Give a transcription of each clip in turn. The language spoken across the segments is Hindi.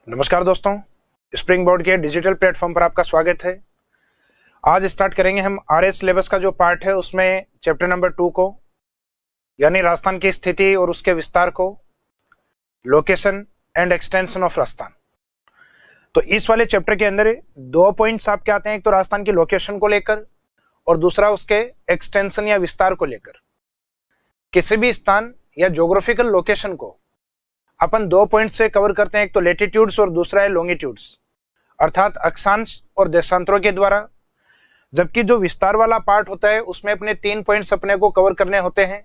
नमस्कार दोस्तों, स्प्रिंग बोर्ड के डिजिटल प्लेटफॉर्म पर आपका स्वागत है। आज स्टार्ट करेंगे हम आरएस सिलेबस का जो पार्ट है उसमें चैप्टर नंबर 2 को, यानी राजस्थान की स्थिति और उसके विस्तार को, location and extension of Rajasthan. तो इस वाले चैप्टर के अंदर 2 पॉइंट्स आपके आते हैं, एक तो राजस्थान की लोकेशन को लेकर और दूसरा उसके एक्सटेंशन या विस्तार को लेकर। किसी भी स्थान या ज्योग्राफिकल लोकेशन को अपन 2 पॉइंट से कवर करते हैं, एक तो लेटिट्यूड्स और दूसरा है लॉन्गिट्यूड्स, अर्थात अक्षांश और देशांतरों के द्वारा। जबकि जो विस्तार वाला पार्ट होता है उसमें अपने 3 पॉइंट्स अपने को कवर करने होते हैं।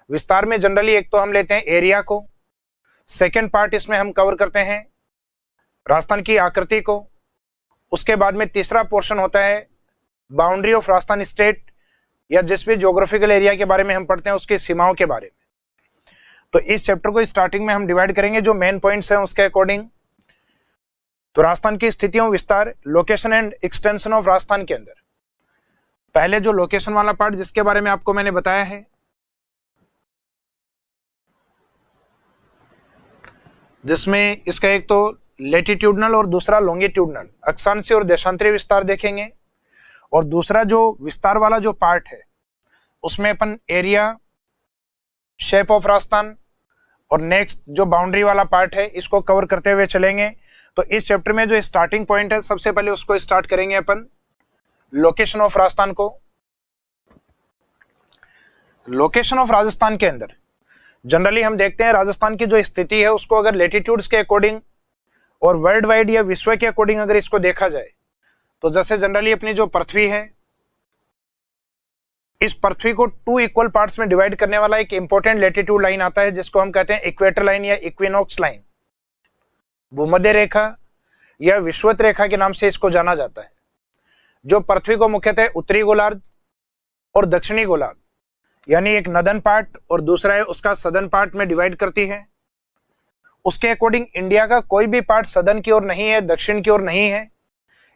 विस्तार में जनरली एक तो हम लेते हैं एरिया को, सेकेंड पार्ट इसमें हम कवर करते हैं राजस्थान की आकृति को, उसके बाद में तीसरा पोर्शन होता है बाउंड्री ऑफ राजस्थान स्टेट, या जिस भी ज्योग्राफिकल एरिया के बारे में हम पढ़ते हैं उसकी सीमाओं के बारे में। तो इस चैप्टर को स्टार्टिंग में हम डिवाइड करेंगे जो मेन पॉइंट्स हैं उसके अकॉर्डिंग। तो राजस्थान की स्थितियों, विस्तार, location and extension of Rajasthan के अंदर पहले जो लोकेशन वाला पार्ट जिसके बारे में आपको मैंने बताया है, जिसमें इसका एक तो लेटिट्यूडनल और दूसरा लॉन्गिट्यूडनल अक्षांशीय और देशांतरीय विस्तार देखेंगे, और दूसरा जो विस्तार वाला जो पार्ट है उसमें अपन एरिया, शेप ऑफ राजस्थान और नेक्स्ट जो बाउंड्री वाला पार्ट है इसको कवर करते हुए चलेंगे। तो इस चैप्टर में जो स्टार्टिंग पॉइंट है सबसे पहले उसको स्टार्ट करेंगे अपन लोकेशन ऑफ राजस्थान को। लोकेशन ऑफ राजस्थान के अंदर जनरली हम देखते हैं राजस्थान की जो स्थिति है उसको अगर लेटिट्यूड्स के अकॉर्डिंग और वर्ल्ड वाइड या विश्व के अकॉर्डिंग अगर इसको देखा जाए तो जैसे जनरली अपनी जो पृथ्वी है, इस पृथ्वी को 2 इक्वल पार्ट्स में डिवाइड करने वाला एक इंपॉर्टेंट लेटिट्यूड लाइन आता है जिसको हम कहते हैं इक्वेटर लाइन या इक्विनॉक्स लाइन। भूमध्य रेखा या विषुवत रेखा के नाम से इसको जाना जाता है, जो पृथ्वी को मुख्यतः उत्तरी गोलार्ध और दक्षिणी गोलार्ध, यानी एक नदन पार्ट और दूसरा है उसका सदन पार्ट में डिवाइड करती है। उसके अकॉर्डिंग इंडिया का कोई भी पार्ट सदन की ओर नहीं है, दक्षिण की ओर नहीं है।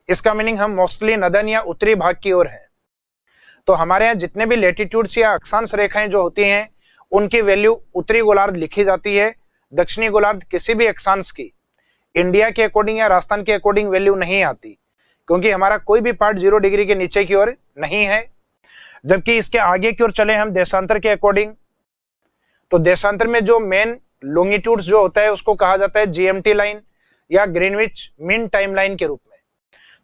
इसका मीनिंग हम मोस्टली नदन या उत्तरी भाग की ओर है। तो हमारे यहाँ जितने भी लेटिट्यूड्स या अक्षांश रेखाएं जो होती हैं उनकी वैल्यू उत्तरी गोलार्ध लिखी जाती है, दक्षिणी गोलार्ध किसी भी अक्षांश की इंडिया के अकॉर्डिंग या राजस्थान के अकॉर्डिंग वैल्यू नहीं आती, क्योंकि हमारा कोई भी पार्ट 0 डिग्री के नीचे की ओर नहीं है। जबकि इसके आगे की ओर चले हम देशांतर के अकॉर्डिंग, तो देशांतर में जो मेन लॉन्गिट्यूड्स जो होता है उसको कहा जाता है जीएमटी लाइन या ग्रीनविच मीन टाइम लाइन के रूप में।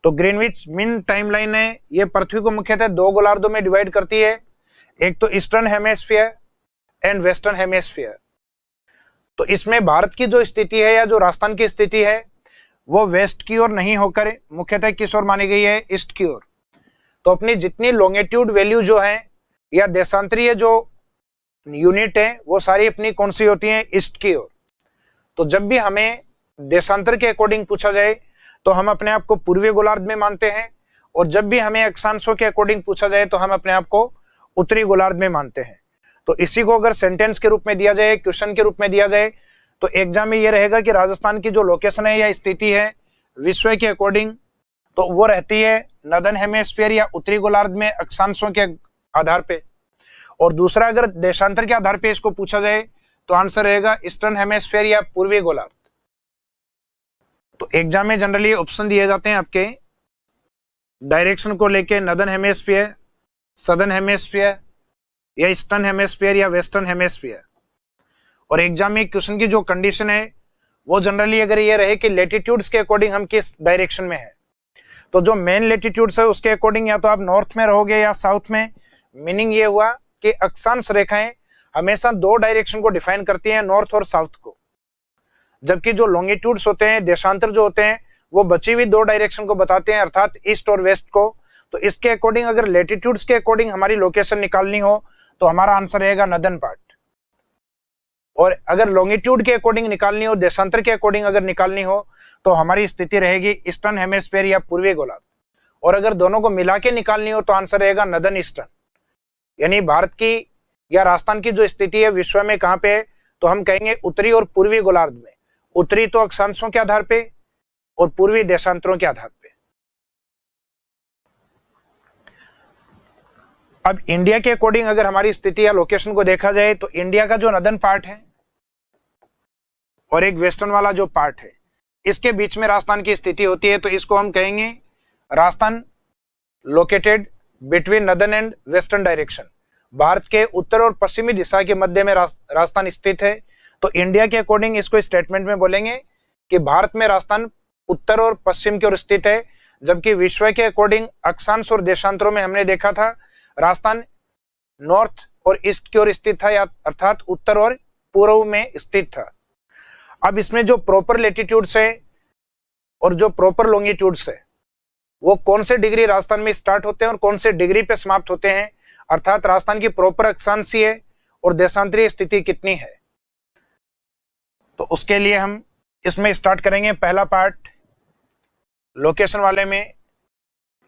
तो ग्रीनविच मीन टाइम लाइन है, ये पृथ्वी को मुख्यतः 2 गोलार्धों में डिवाइड करती है, एक तो eastern hemisphere and western hemisphere. तो इसमें भारत की जो स्थिति है या जो राजस्थान की स्थिति है वो वेस्ट की ओर नहीं होकर मुख्यतः किस ओर मानी गई है, ईस्ट की ओर। तो अपनी जितनी लॉन्गिट्यूड वैल्यू जो है या देशांतरीय जो यूनिट है वो सारी अपनी कौन सी होती है, ईस्ट की ओर। तो जब भी हमें देशांतर के अकॉर्डिंग पूछा जाए तो हम अपने आप को पूर्वी गोलार्ध में मानते हैं, और जब भी हमें अक्षांशों के अकॉर्डिंग पूछा जाए तो हम अपने आप को उत्तरी गोलार्ध में मानते हैं। तो इसी को अगर सेंटेंस के रूप में दिया जाए, क्वेश्चन के रूप में दिया जाए, तो एग्जाम में ये रहेगा कि राजस्थान की जो लोकेशन है या स्थिति है विश्व के अकॉर्डिंग तो वो रहती है नदन हेमिस्फीयर या उत्तरी गोलार्ध में अक्षांशों के आधार पे, और दूसरा अगर देशांतर के आधार पे इसको पूछा जाए तो आंसर रहेगा ईस्टर्न हेमिस्फीयर या पूर्वी गोलार्ध। तो एग्जाम में जनरली ऑप्शन दिए जाते हैं आपके डायरेक्शन को लेके, नदन हेमिस्फीयर, सदर्न हेमिस्फीयर या ईस्टर्न हेमिस्फीयर या वेस्टर्न हेमिस्फीयर। और एग्जाम में क्वेश्चन की जो कंडीशन है वो जनरली अगर ये रहे कि लेटिट्यूड्स के अकॉर्डिंग हम किस डायरेक्शन में है, तो जो मेन लेटिट्यूड्स है उसके अकॉर्डिंग या तो आप नॉर्थ में रहोगे या साउथ में। मीनिंग ये हुआ कि अक्षांश रेखाएं हमेशा 2 डायरेक्शन को डिफाइन करती हैं, नॉर्थ और साउथ को, जबकि जो लॉन्गिट्यूड्स होते हैं, देशांतर जो होते हैं, वो बची हुई 2 डायरेक्शन को बताते हैं, अर्थात ईस्ट और वेस्ट को। तो इसके अकॉर्डिंग अगर लेटिट्यूड्स के अकॉर्डिंग हमारी लोकेशन निकालनी हो तो हमारा आंसर रहेगा नदन पार्ट, और अगर लॉन्गिट्यूड के अकॉर्डिंग निकालनी हो, देशांतर के अकॉर्डिंग अगर निकालनी हो तो हमारी स्थिति रहेगी ईस्टर्न हेमिस्फीयर या पूर्वी गोलार्ध, और अगर दोनों को मिला के निकालनी हो तो आंसर रहेगा नदन ईस्टर्न। यानी भारत की या राजस्थान की जो स्थिति है विश्व में कहां पे है, तो हम कहेंगे उत्तरी और पूर्वी गोलार्ध में। उत्तरी तो अक्षांशों के आधार पे और पूर्वी देशांतरों के आधार पे। अब इंडिया के अकॉर्डिंग अगर हमारी स्थिति या लोकेशन को देखा जाए तो इंडिया का जो नदन पार्ट है और एक वेस्टर्न वाला जो पार्ट है, इसके बीच में राजस्थान की स्थिति होती है, तो इसको हम कहेंगे Rajasthan located between northern and western direction. Bharat के उत्तर और पश्चिमी दिशा के मध्य में राजस्थान स्थित है। तो इंडिया के अकॉर्डिंग इसको स्टेटमेंट में बोलेंगे कि भारत में राजस्थान उत्तर और पश्चिम की ओर स्थित है, जबकि विश्व के अकॉर्डिंग अक्षांश और देशांतरों में हमने देखा था राजस्थान नॉर्थ और ईस्ट की ओर स्थित था, या अर्थात उत्तर और पूर्व में स्थित था। अब इसमें जो प्रॉपर लेटीट्यूड्स है और जो प्रॉपर लॉन्गिट्यूड्स है वो कौन से डिग्री राजस्थान में स्टार्ट होते हैं और कौन से डिग्री पे समाप्त होते हैं, अर्थात राजस्थान की प्रॉपर अक्षांशीय और देशांतरीय स्थिति कितनी है। तो उसके लिए हम इसमें स्टार्ट करेंगे। पहला पार्ट लोकेशन वाले में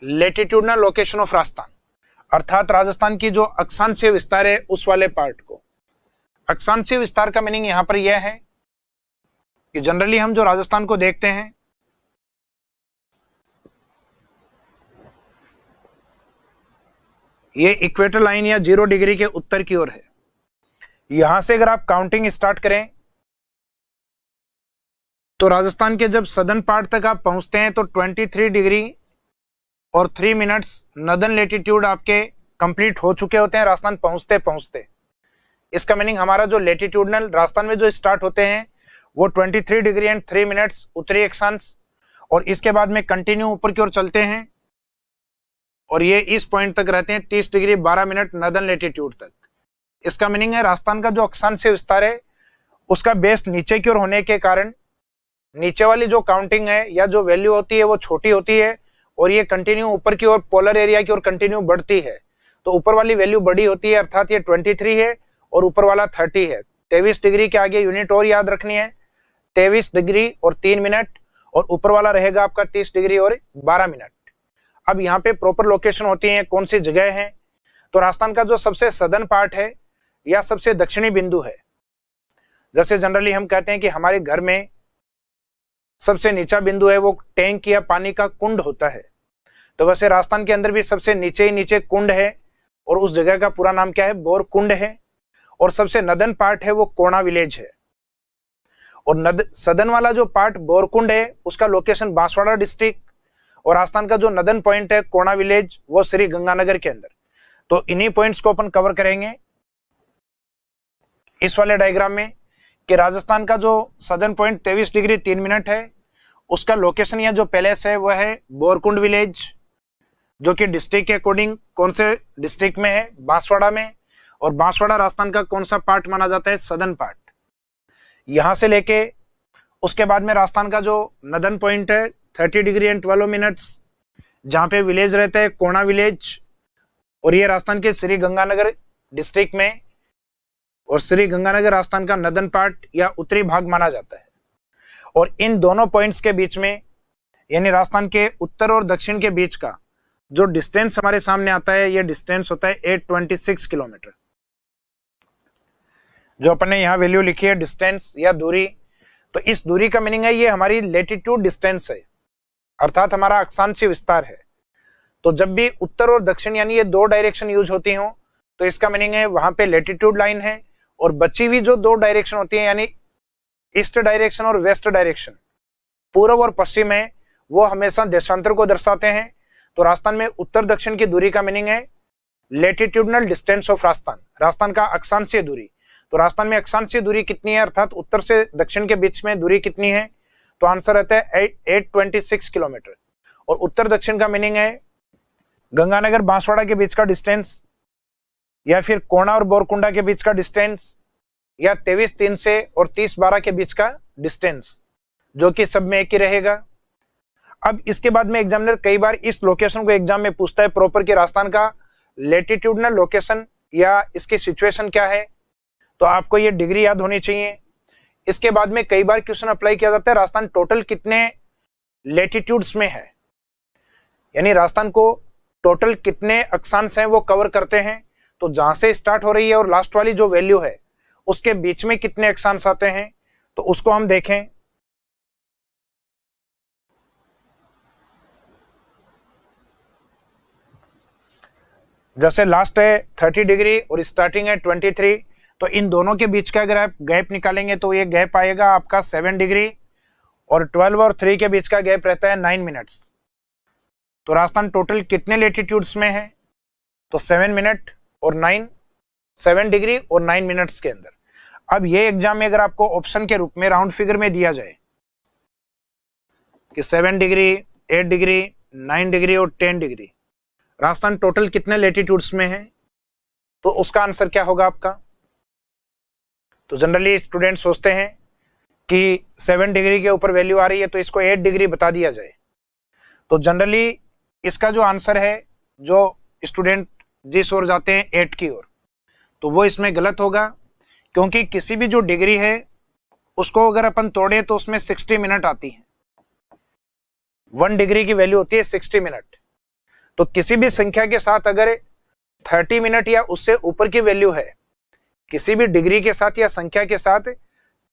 लेटीट्यूडनल लोकेशन ऑफ राजस्थान, अर्थात राजस्थान की जो अक्षांशीय विस्तार है उस वाले पार्ट को। अक्षांशीय विस्तार का मीनिंग यहां पर यह है कि जनरली हम जो राजस्थान को देखते हैं ये इक्वेटर लाइन या 0 डिग्री के उत्तर की ओर है। यहां से अगर आप काउंटिंग स्टार्ट करें तो राजस्थान के जब सदर्न पार्ट तक आप पहुंचते हैं तो 23 डिग्री और 3 मिनट्स नदर्न लेटीट्यूड आपके कंप्लीट हो चुके होते हैं राजस्थान पहुंचते पहुंचते। इसका मीनिंग हमारा जो लेटीट्यूडनल राजस्थान में जो स्टार्ट होते हैं वो 23 डिग्री एंड 3 मिनट्स उत्तरी अक्षांश, और इसके बाद में कंटिन्यू ऊपर की ओर चलते हैं और ये इस पॉइंट तक रहते हैं 30 डिग्री 12 मिनट नदर्न लेटीट्यूड तक। इसका मीनिंग है राजस्थान का जो अक्षांशीय विस्तार है उसका बेस नीचे की ओर होने के कारण नीचे वाली जो काउंटिंग है या जो वैल्यू होती है वो छोटी होती है, और ये कंटिन्यू ऊपर की ओर पोलर एरिया की ओर कंटिन्यू बढ़ती है। तो ऊपर वाली वैल्यू बड़ी होती है, अर्थात ये 23 है और ऊपर वाला 30 है। 23 डिग्री के आगे यूनिट और याद रखनी है, 23 डिग्री और 3 मिनट, और ऊपर वाला रहेगा आपका 30 डिग्री और 12 मिनट। अब यहाँ पे प्रॉपर लोकेशन होती है, कौन सी जगह है। तो राजस्थान का जो सबसे सदर्न पार्ट है या सबसे दक्षिणी बिंदु है, जैसे जनरली हम कहते हैं कि हमारे घर में सबसे नीचा बिंदु है वो टैंक या पानी का कुंड होता है, तो वैसे राजस्थान के अंदर भी सबसे नीचे ही नीचे कुंड है, और उस जगह का पूरा नाम क्या है, बोर कुंड है। और सबसे नदन पार्ट है वो कोणा विलेज है, और सदन वाला जो पार्ट बोरकुंड है उसका लोकेशन बांसवाड़ा डिस्ट्रिक्ट, और राजस्थान का जो नदन पॉइंट है कोणा विलेज वो श्री गंगानगर के अंदर। तो इन्हीं पॉइंट्स को अपन कवर करेंगे इस वाले डायग्राम में कि राजस्थान का जो सदर्न पॉइंट 23 डिग्री 3 मिनट है उसका लोकेशन या जो पैलेस है वह है बोरकुंड विलेज, जो कि डिस्ट्रिक्ट के अकॉर्डिंग कौन से डिस्ट्रिक्ट में है, बांसवाड़ा में। और बांसवाड़ा राजस्थान का कौन सा पार्ट माना जाता है, सदर्न पार्ट। यहां से लेके उसके बाद में राजस्थान का जो नदर्न पॉइंट है 30 डिग्री एंड 12 मिनट्स, जहां पे विलेज रहता है कोणा विलेज, और ये राजस्थान के श्री गंगानगर डिस्ट्रिक्ट में, और श्री गंगानगर राजस्थान का नदर्न पार्ट या उत्तरी भाग माना जाता है। और इन दोनों पॉइंट्स के बीच में यानी राजस्थान के उत्तर और दक्षिण के बीच का जो डिस्टेंस हमारे सामने आता है ये डिस्टेंस होता है 826 किलोमीटर। जो अपन ने यहाँ वैल्यू लिखी है डिस्टेंस या दूरी, तो इस दूरी का मीनिंग है ये हमारी लेटीट्यूड डिस्टेंस है, अर्थात हमारा अक्षांशीय विस्तार है। तो जब भी उत्तर और दक्षिण यानी ये दो डायरेक्शन यूज होती हो तो इसका मीनिंग है वहां पे लेटीट्यूड लाइन है, और बची हुई जो दो डायरेक्शन होती है यानी ईस्ट डायरेक्शन और वेस्ट डायरेक्शन, पूर्व और पश्चिम है, वो हमेशा देशांतर को दर्शाते हैं। तो राजस्थान में उत्तर दक्षिण की दूरी का मीनिंग है latitudinal distance of Rajasthan, Rajasthan का अक्षांशीय दूरी। तो राजस्थान में अक्षांशीय दूरी कितनी है, अर्थात उत्तर से दक्षिण के बीच में दूरी कितनी है, तो आंसर रहता है 826 किलोमीटर। और उत्तर दक्षिण का मीनिंग है गंगानगर बांसवाड़ा के बीच का डिस्टेंस, या फिर कोणा और बोरकुंडा के बीच का डिस्टेंस, या 23-3 से और 30-12 के बीच का डिस्टेंस, जो कि सब में एक ही रहेगा। अब इसके बाद में एग्जामिनर कई बार इस लोकेशन को एग्जाम में पूछता है प्रॉपर कि राजस्थान का लेटीट्यूडनल लोकेशन या इसकी सिचुएशन क्या है, तो आपको ये डिग्री याद होनी चाहिए। इसके बाद में कई बार क्वेश्चन अप्लाई किया जाता है राजस्थान टोटल कितने लेटीट्यूड्स में है, यानी राजस्थान को टोटल कितने अक्षांश हैं वो कवर करते हैं। तो जहां से स्टार्ट हो रही है और लास्ट वाली जो वैल्यू है उसके बीच में कितने अक्षांश आते हैं, तो उसको हम देखें। जैसे लास्ट है 30 डिग्री और स्टार्टिंग है 23, तो इन दोनों के बीच का अगर आप गैप निकालेंगे तो ये गैप आएगा आपका 7 डिग्री, और 12 और 3 के बीच का गैप रहता है 9 मिनट्स। तो राजस्थान टोटल कितने लेटीट्यूड्स में है? तो 7 मिनट और 9, 7 डिग्री और 9 मिनट्स के अंदर। अब ये एग्जाम में अगर आपको ऑप्शन के रूप में राउंड फिगर में दिया जाए कि 7 डिग्री, 8 डिग्री, 9 डिग्री और 10 डिग्री, राजस्थान टोटल कितने लेटीट्यूड्स में है, तो उसका आंसर क्या होगा आपका? तो जनरली स्टूडेंट सोचते हैं कि 7 डिग्री के ऊपर वैल्यू आ रही है तो इसको 8 डिग्री बता दिया जाए। तो जनरली इसका जो आंसर है, जो स्टूडेंट जिस ओर जाते हैं 8 की ओर, तो वो इसमें गलत होगा, क्योंकि किसी भी जो डिग्री है उसको अगर अपन तोड़े तो उसमें 60 मिनट आती है। 1 डिग्री की वैल्यू होती है 60 मिनट। तो किसी भी संख्या के साथ अगर 30 मिनट या उससे ऊपर की वैल्यू है, किसी भी डिग्री के साथ या संख्या के साथ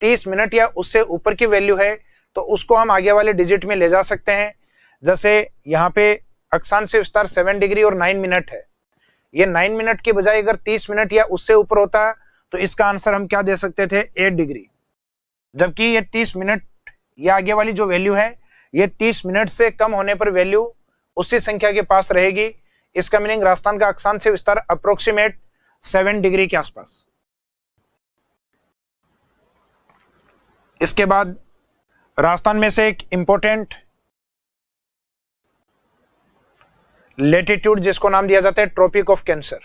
30 मिनट या उससे ऊपर की वैल्यू है, तो उसको हम आगे वाले डिजिट में ले जा सकते हैं। जैसे यहाँ पे अक्षांश विस्तार 7 डिग्री और 9 मिनट है, ये 9 मिनट की बजाय अगर 30 मिनट या उससे ऊपर होता तो इसका आंसर हम क्या दे सकते थे? 8 डिग्री। जबकि ये 30 मिनट या आगे वाली जो वैल्यू है, ये 30 मिनट से कम होने पर वैल्यू उसी संख्या के पास रहेगी। इसका मीनिंग राजस्थान का अक्षांश विस्तार अप्रोक्सीमेट 7 डिग्री के आसपास। इसके बाद राजस्थान में से एक इंपॉर्टेंट लेटीट्यूड जिसको नाम दिया जाता है ट्रॉपिक ऑफ कैंसर,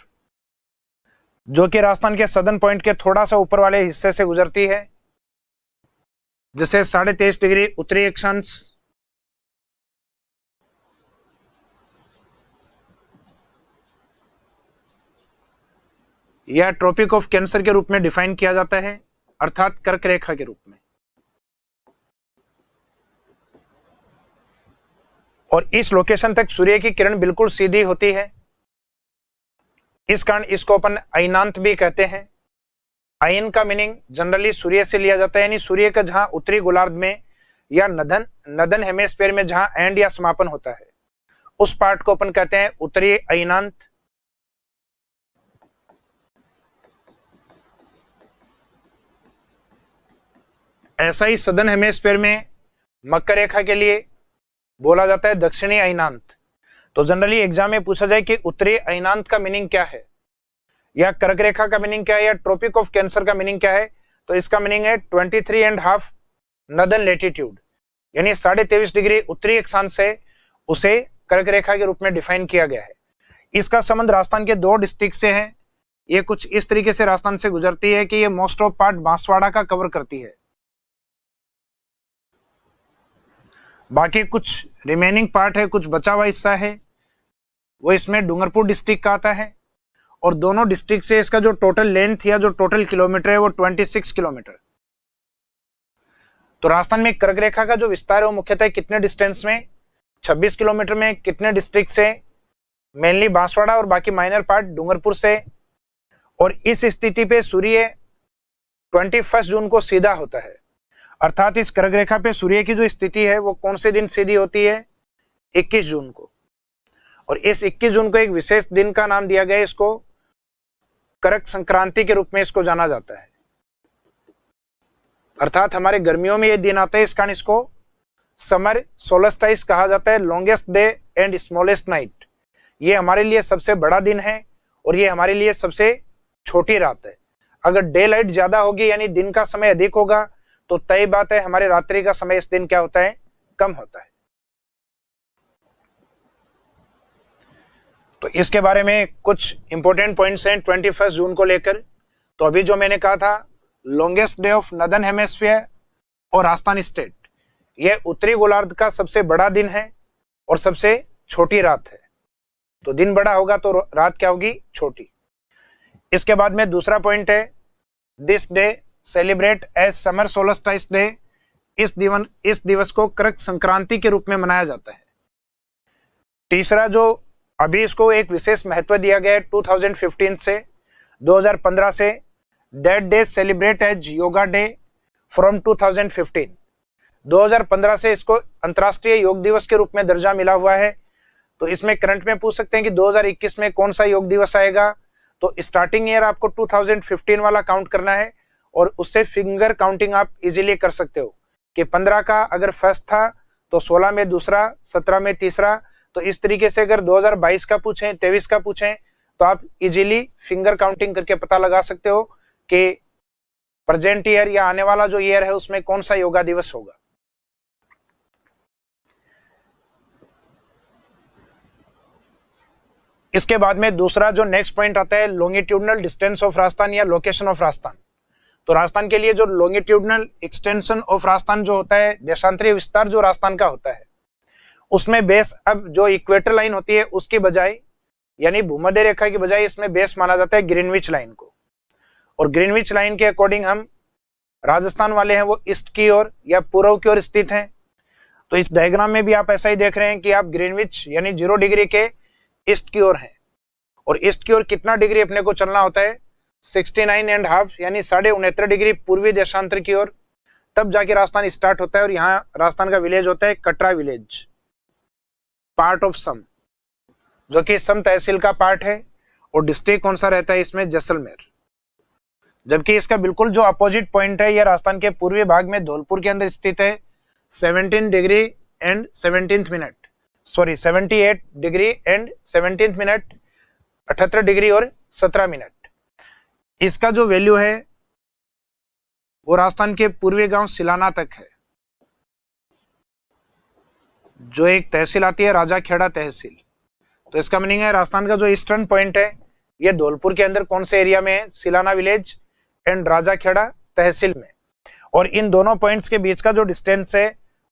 जो कि राजस्थान के सदर्न पॉइंट के थोड़ा सा ऊपर वाले हिस्से से गुजरती है, जैसे 23.5 डिग्री उत्तरी अक्षांश, यह ट्रॉपिक ऑफ कैंसर के रूप में डिफाइन किया जाता है, अर्थात कर्क रेखा के रूप में। और इस लोकेशन तक सूर्य की किरण बिल्कुल सीधी होती है, इस कारण इसको अपन अयनांत भी कहते हैं। अयन का मीनिंग जनरली सूर्य से लिया जाता है, यानी सूर्य का जहां उत्तरी गोलार्ध में या नदन हेमिस्फीयर में जहां एंड या समापन होता है, उस पार्ट को अपन कहते हैं उत्तरी अयनांत। ऐसा ही सदर्न हेमिस्फीयर में मकर रेखा के लिए बोला जाता है दक्षिणी अयनांत। तो जनरली एग्जाम में पूछा जाए कि उत्तरी अयनांत का मीनिंग क्या है, या कर्क रेखा का मीनिंग क्या है, या ट्रॉपिक ऑफ कैंसर का मीनिंग क्या है, तो इसका मीनिंग है 23.5 नदन लेटीट्यूड, यानी 23.5 डिग्री उत्तरी अक्षांश से उसे कर्क रेखा के रूप में डिफाइन किया गया है। इसका संबंध राजस्थान के 2 डिस्ट्रिक्ट से है। ये कुछ इस तरीके से राजस्थान से गुजरती है कि ये मोस्ट ऑफ पार्ट बांसवाड़ा का कवर करती है, बाकी कुछ रिमेनिंग पार्ट है, कुछ बचा हुआ हिस्सा है, वो इसमें डूंगरपुर डिस्ट्रिक्ट का आता है। और दोनों डिस्ट्रिक्ट से इसका जो टोटल लेंथ या जो टोटल किलोमीटर है वो 26 किलोमीटर। तो राजस्थान में कर्क रेखा का जो विस्तार है वो मुख्यतः कितने डिस्टेंस में? 26 किलोमीटर में। कितने डिस्ट्रिक्ट से? मेनली बांसवाड़ा और बाकी माइनर पार्ट डूंगरपुर से। और इस स्थिति पे सूर्य 21 जून को सीधा होता है, अर्थात इस कर्क रेखा पे सूर्य की जो स्थिति है वो कौन से दिन सीधी होती है? 21 जून को। और इस 21 जून को एक विशेष दिन का नाम दिया गया है, इसको कर्क संक्रांति के रूप में इसको जाना जाता है। अर्थात हमारे गर्मियों में ये दिन आता है, इस कारण इसको समर सोलस्टाइस कहा जाता है, longest day and smallest night. ये हमारे लिए सबसे बड़ा दिन है और ये हमारे लिए सबसे छोटी रात है। अगर डे लाइट ज्यादा होगी यानी दिन का समय अधिक होगा तो तय बात है हमारे रात्रि का समय इस दिन क्या होता है? कम होता है। तो इसके बारे में कुछ इंपॉर्टेंट पॉइंट्स हैं 21 जून को लेकर। तो अभी जो मैंने कहा था longest day of northern hemisphere और राजस्थान स्टेट, यह उत्तरी गोलार्ध का सबसे बड़ा दिन है और सबसे छोटी रात है। तो दिन बड़ा होगा तो रात क्या होगी? छोटी। इसके बाद में दूसरा पॉइंट है this day celebrate as summer solstice day. इस दिवस को कर्क संक्रांति के रूप में मनाया जाता है। तीसरा जो अभी इसको एक विशेष महत्व दिया गया है 2015 से 2015 से, that day celebrate as yoga day from 2015। 2015 से इसको अंतर्राष्ट्रीय योग दिवस के रूप में दर्जा मिला हुआ है। तो इसमें करंट में पूछ सकते हैं कि 2021 में कौन सा योग दिवस आएगा। तो स्टार्टिंग ईयर आपको 2015 वाला काउंट करना है और उससे फिंगर काउंटिंग आप इजीली कर सकते हो कि 15 का अगर फर्स्ट था तो 16 में दूसरा, 17 में तीसरा। तो इस तरीके से अगर 2022 का पूछें, 23 का पूछें तो आप इजीली फिंगर काउंटिंग करके पता लगा सकते हो कि प्रेजेंट ईयर या आने वाला जो ईयर है उसमें कौन सा योगा दिवस होगा। इसके बाद में दूसरा जो नेक्स्ट पॉइंट आता है लॉन्गिट्यूडनल डिस्टेंस ऑफ राजस्थान या लोकेशन ऑफ राजस्थान। तो राजस्थान के लिए जो लॉन्गिट्यूडनल एक्सटेंशन ऑफ राजस्थान जो होता है, देशांतरीय विस्तार जो राजस्थान का होता है, उसमें बेस अब जो इक्वेटर लाइन होती है उसकी बजाय यानी भूमध्य रेखा की बजाय इसमें बेस माना जाता है ग्रीनविच लाइन को। और ग्रीनविच लाइन के अकॉर्डिंग हम राजस्थान वाले हैं वो ईस्ट की ओर या पूर्व की ओर स्थित हैं। तो इस डायग्राम में भी आप ऐसा ही देख रहे हैं कि आप ग्रीनविच यानी 0 डिग्री के ईस्ट की ओर हैं। और ईस्ट की ओर कितना डिग्री अपने को चलना होता है, 69.5 यानी 69.5 डिग्री पूर्वी देशांतर की ओर, तब जाके राजस्थान स्टार्ट होता है। और यहाँ राजस्थान का विलेज होता है Katra village, part of some, जो कि सम तहसील का पार्ट है। और डिस्ट्रिक्ट कौन सा रहता है इसमें, जैसलमेर। जबकि इसका बिल्कुल जो अपोजिट पॉइंट है ये राजस्थान के पूर्वी भाग में धौलपुर के अंदर स्थित है, 17 degree and 17 minute, sorry 78 degree and 17 minute, 78 degree और 17 मिनट। इसका जो वैल्यू है वो राजस्थान के पूर्वी गांव सिलाना तक है, जो एक तहसील आती है राजाखेड़ा तहसील। तो इसका मीनिंग है राजस्थान का जो ईस्टर्न पॉइंट है ये धौलपुर के अंदर कौन से एरिया में है, सिलाना विलेज एंड राजाखेड़ा तहसील में। और इन दोनों पॉइंट्स के बीच का जो डिस्टेंस है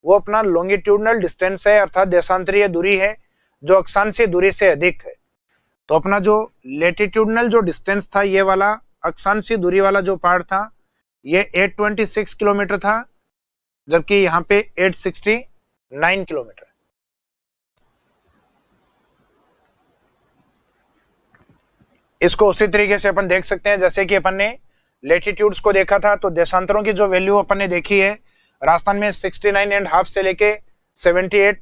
वो अपना लॉन्गिट्यूडनल डिस्टेंस है, अर्थात देशांतरीय दूरी है, जो अक्षांशीय दूरी से अधिक है। तो अपना जो लेटिट्यूडनल जो डिस्टेंस था ये वाला अक्षांशीय दूरी वाला जो पार्ट था ये 826 किलोमीटर था, जबकि यहाँ पे 869 किलोमीटर। इसको उसी तरीके से अपन देख सकते हैं जैसे कि अपन ने लेटिट्यूड्स को देखा था। तो देशांतरों की जो वैल्यू अपन ने देखी है राजस्थान में 69.5 से लेके 78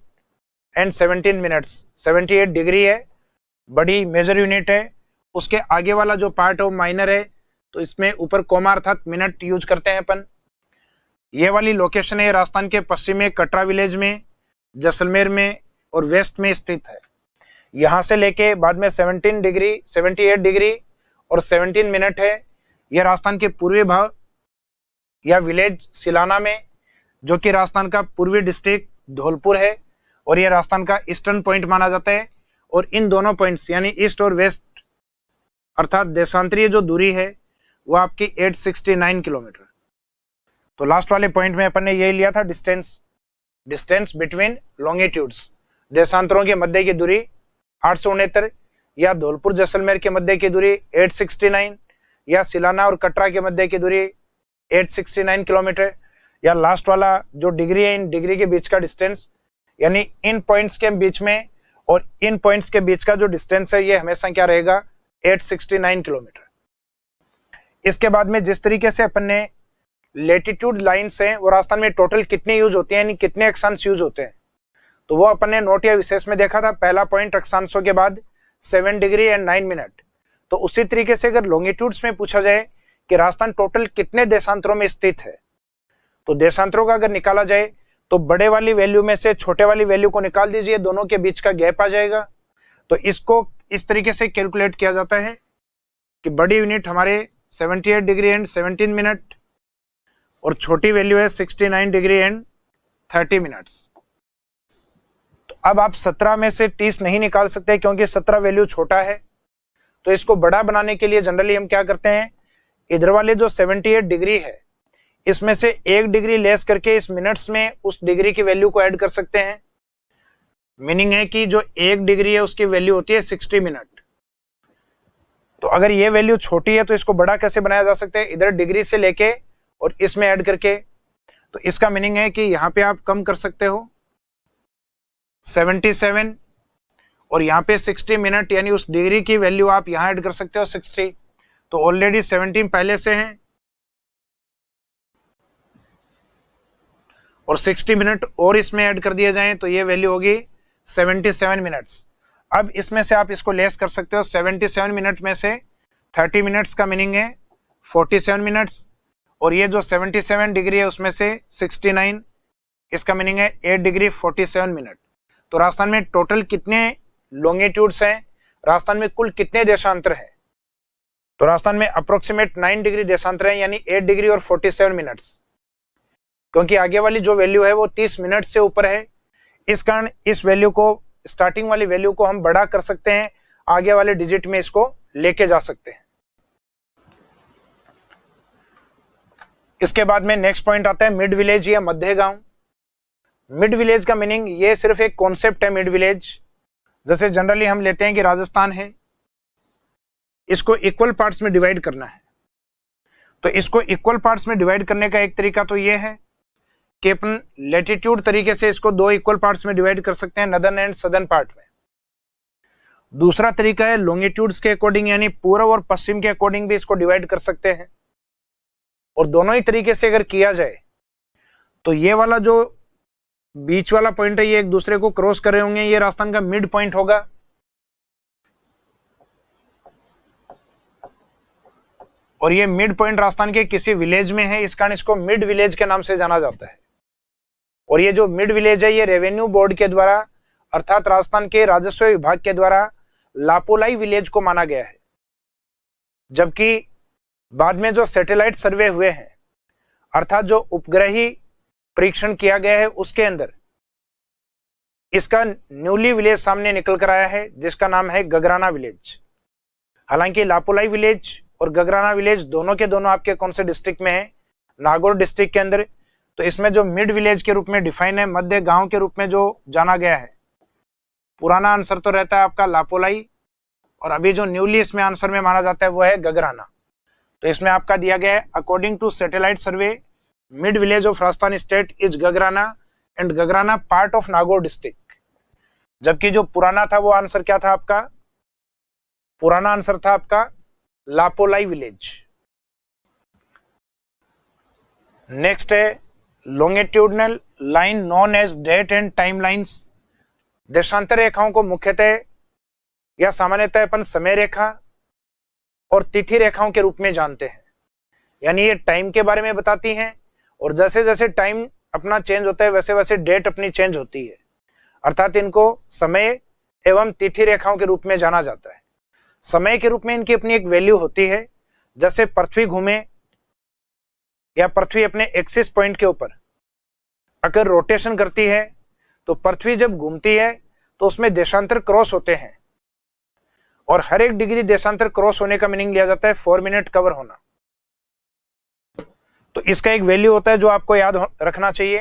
एंड 17 मिनट्स, 78 डिग्री है, बड़ी मेजर यूनिट है। उसके आगे वाला जो पार्ट है वो माइनर है, तो इसमें ऊपर कोमा अर्थात मिनट यूज करते हैं अपन। ये वाली लोकेशन है राजस्थान के पश्चिम में कटरा विलेज में, जैसलमेर में और वेस्ट में स्थित है। यहाँ से लेके बाद में 17 डिग्री, 78 डिग्री और 17 मिनट है, यह राजस्थान के पूर्वी भाग या विलेज सिलाना में, जो कि राजस्थान का पूर्वी डिस्ट्रिक्ट धौलपुर है और यह राजस्थान का ईस्टर्न पॉइंट माना जाता है। और इन दोनों पॉइंट्स यानी ईस्ट और वेस्ट अर्थात देशांतरीय जो दूरी है वो आपकी 869 किलोमीटर। तो लास्ट वाले पॉइंट में अपन ने यही लिया था डिस्टेंस बिटवीन लॉन्गिट्यूड्स, देशांतरों के मध्य की दूरी 869, या धौलपुर जैसलमेर के मध्य की दूरी 869, या सिलाना और कटरा के मध्य की दूरी 869 किलोमीटर, या लास्ट वाला जो डिग्री है इन डिग्री के बीच का डिस्टेंस, यानी इन पॉइंट्स के बीच में और इन पॉइंट्स के बीच का जो डिस्टेंस है ये हमेशा क्या रहेगा, 869 किलोमीटर। इसके बाद में जिस तरीके से अपन ने लेटिट्यूड लाइंस हैं वो राजस्थान में टोटल कितने यूज होते हैं, यानी कितने अक्षांश यूज होते हैं, तो वो अपन ने नोट या विशेष में देखा था। पहला पॉइंट अक्षांशों के बाद 7 डिग्री एंड 9 मिनट। तो उसी तरीके से अगर लॉन्गिट्यूड्स में पूछा जाए कि राजस्थान टोटल कितने देशांतरों में स्थित है, तो देशांतरों का अगर निकाला जाए तो बड़े वाली वैल्यू में से छोटे वाली वैल्यू को निकाल दीजिए, दोनों के बीच का गैप आ जाएगा। तो इसको इस तरीके से कैलकुलेट किया जाता है कि बड़ी यूनिट हमारे 78 डिग्री एंड 17 मिनट और छोटी वैल्यू है 69 डिग्री एंड 30 मिनट्स। तो अब आप 17 में से 30 नहीं निकाल सकते क्योंकि 17 वैल्यू छोटा है। तो इसको बड़ा बनाने के लिए जनरली हम क्या करते हैं, इधर वाले जो 78 डिग्री है इसमें से 1 डिग्री लेस करके इस मिनट्स में उस डिग्री की वैल्यू को ऐड कर सकते हैं। मीनिंग है कि जो 1 डिग्री है उसकी वैल्यू होती है 60 मिनट। तो अगर ये वैल्यू छोटी है तो इसको बड़ा कैसे बनाया जा सकता है, इधर डिग्री से लेके और इसमें ऐड करके। तो इसका मीनिंग है कि यहाँ पे आप कम कर सकते हो 77 और यहाँ पे 60 मिनट, यानी उस डिग्री की वैल्यू आप यहाँ ऐड कर सकते हो 60। तो ऑलरेडी 17 पहले से हैं और 60 मिनट और इसमें ऐड कर दिए जाएं तो ये वैल्यू होगी 77 मिनट्स। अब इसमें से आप इसको लेस कर सकते हो, 77 मिनट में से 30 मिनट्स का मीनिंग है 47 मिनट्स, और ये जो 77 डिग्री है उसमें से 69 इसका मीनिंग है 8 डिग्री 47 मिनट। तो राजस्थान में टोटल कितने लॉन्गिट्यूड्स हैं, राजस्थान में कुल कितने देशांतर है? तो राजस्थान में अप्रोक्सीमेट 9 डिग्री देशांतर है, यानी 8 डिग्री और 47 मिनट्स, क्योंकि आगे वाली जो वैल्यू है वो 30 मिनट से ऊपर है। इस कारण इस वैल्यू को, स्टार्टिंग वाली वैल्यू को हम बड़ा कर सकते हैं, आगे वाले डिजिट में इसको लेके जा सकते हैं। इसके बाद में नेक्स्ट पॉइंट आता है मिड विलेज या मध्य गांव। मिड विलेज का मीनिंग, ये सिर्फ एक कॉन्सेप्ट है मिड विलेज। जैसे जनरली हम लेते हैं कि राजस्थान है, इसको इक्वल पार्ट्स में डिवाइड करना है। तो इसको इक्वल पार्ट्स में डिवाइड करने का एक तरीका तो ये है कि अपन लैटिट्यूड तरीके से इसको 2 इक्वल पार्ट्स में डिवाइड कर सकते हैं, नदर्न एंड सदर्न पार्ट में। दूसरा तरीका है लॉन्गिट्यूड्स के अकॉर्डिंग, यानी पूर्व और पश्चिम के अकॉर्डिंग भी इसको डिवाइड कर सकते हैं। और दोनों ही तरीके से अगर किया जाए तो ये वाला जो बीच वाला पॉइंट है, ये एक दूसरे को क्रॉस कर रहे होंगे, ये राजस्थान का मिड पॉइंट होगा। और ये मिड पॉइंट राजस्थान के किसी विलेज में है, इस कारण इसको मिड विलेज के नाम से जाना जाता है। और ये जो मिड विलेज है, ये रेवेन्यू बोर्ड के द्वारा, अर्थात राजस्थान के राजस्व विभाग के द्वारा लापोलाई विलेज को माना गया है। जबकि बाद में जो सैटेलाइट सर्वे हुए हैं, अर्थात जो उपग्रही परीक्षण किया गया है, उसके अंदर इसका न्यूली विलेज सामने निकल कर आया है, जिसका नाम है गगराना विलेज। हालांकि लापोलाई विलेज और गगराना विलेज दोनों के दोनों आपके कौन से डिस्ट्रिक्ट में है? नागौर डिस्ट्रिक्ट के अंदर। तो इसमें जो मिड विलेज के रूप में डिफाइन है, मध्य गांव के रूप में जो जाना गया है, पुराना आंसर तो रहता है आपका लापोलाई, और अभी जो न्यूली इसमें आंसर में माना जाता है वो है गगराना। तो इसमें आपका दिया गया है according to satellite survey mid village of Rajasthan state is Gagrana and Gagrana part of Nagaur district. जबकि जो पुराना था वो आंसर क्या था आपका? पुराना आंसर था आपका लापोलाई विलेज। नेक्स्ट है longitudinal line known as date and time lines. देशांतर रेखाओं को मुख्यतः या सामान्यतः अपन समय रेखा और तिथि रेखाओं के रूप में जानते हैं। यानी ये टाइम के बारे में बताती हैं, और जैसे जैसे टाइम अपना चेंज होता है वैसे वैसे डेट अपनी चेंज होती है। अर्थात इनको समय एवं तिथि रेखाओं के रूप में जाना जाता है। समय के रूप में इनकी अपनी एक वैल्यू होती है। जैसे पृथ्वी घूमे या पृथ्वी अपने एक्सिस पॉइंट के ऊपर अगर रोटेशन करती है, तो पृथ्वी जब घूमती है तो उसमें देशांतर क्रॉस होते हैं, और हर एक डिग्री देशांतर क्रॉस होने का मीनिंग लिया जाता है 4 मिनट कवर होना। तो इसका एक वैल्यू होता है जो आपको याद रखना चाहिए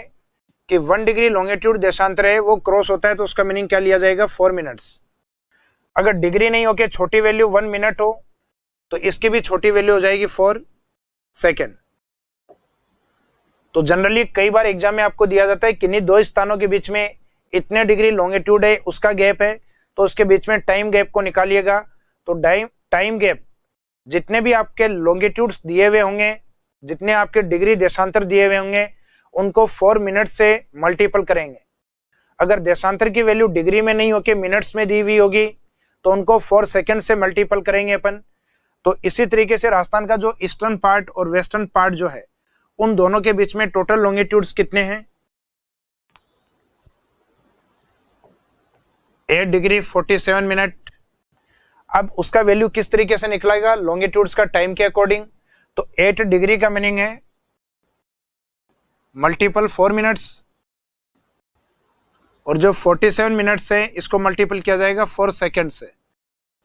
कि 1 डिग्री लॉन्गिट्यूड देशांतर है, वो क्रॉस होता है, तो उसका मीनिंग क्या लिया जाएगा? 4 मिनट्स। अगर डिग्री नहीं होके छोटी वैल्यू 1 मिनट हो, तो इसकी भी छोटी वैल्यू हो जाएगी 4 सेकेंड। तो जनरली कई बार एग्जाम में आपको दिया जाता है किन्हीं 2 स्थानों के बीच में इतने डिग्री लॉन्गिट्यूड है, उसका गैप है, तो उसके बीच में टाइम गैप को निकालिएगा। तो टाइम गैप जितने भी आपके लॉन्गिट्यूड्स दिए हुए होंगे, जितने आपके डिग्री देशांतर दिए हुए होंगे, उनको 4 मिनट से मल्टीपल करेंगे। अगर देशांतर की वैल्यू डिग्री में नहीं होके मिनट्स में दी हुई होगी, तो उनको 4 सेकेंड से मल्टीपल करेंगे अपन। तो इसी तरीके से राजस्थान का जो ईस्टर्न पार्ट और वेस्टर्न पार्ट जो है, उन दोनों के बीच में टोटल लॉन्गिट्यूड्स कितने हैं? 8 डिग्री 47 मिनट। अब उसका वैल्यू किस तरीके से निकलेगा लॉन्गिट्यूड्स का टाइम के अकॉर्डिंग? तो 8 डिग्री का मीनिंग है मल्टीपल 4 मिनट्स, और जो 47 मिनट्स है इसको मल्टीपल किया जाएगा 4 सेकेंड से।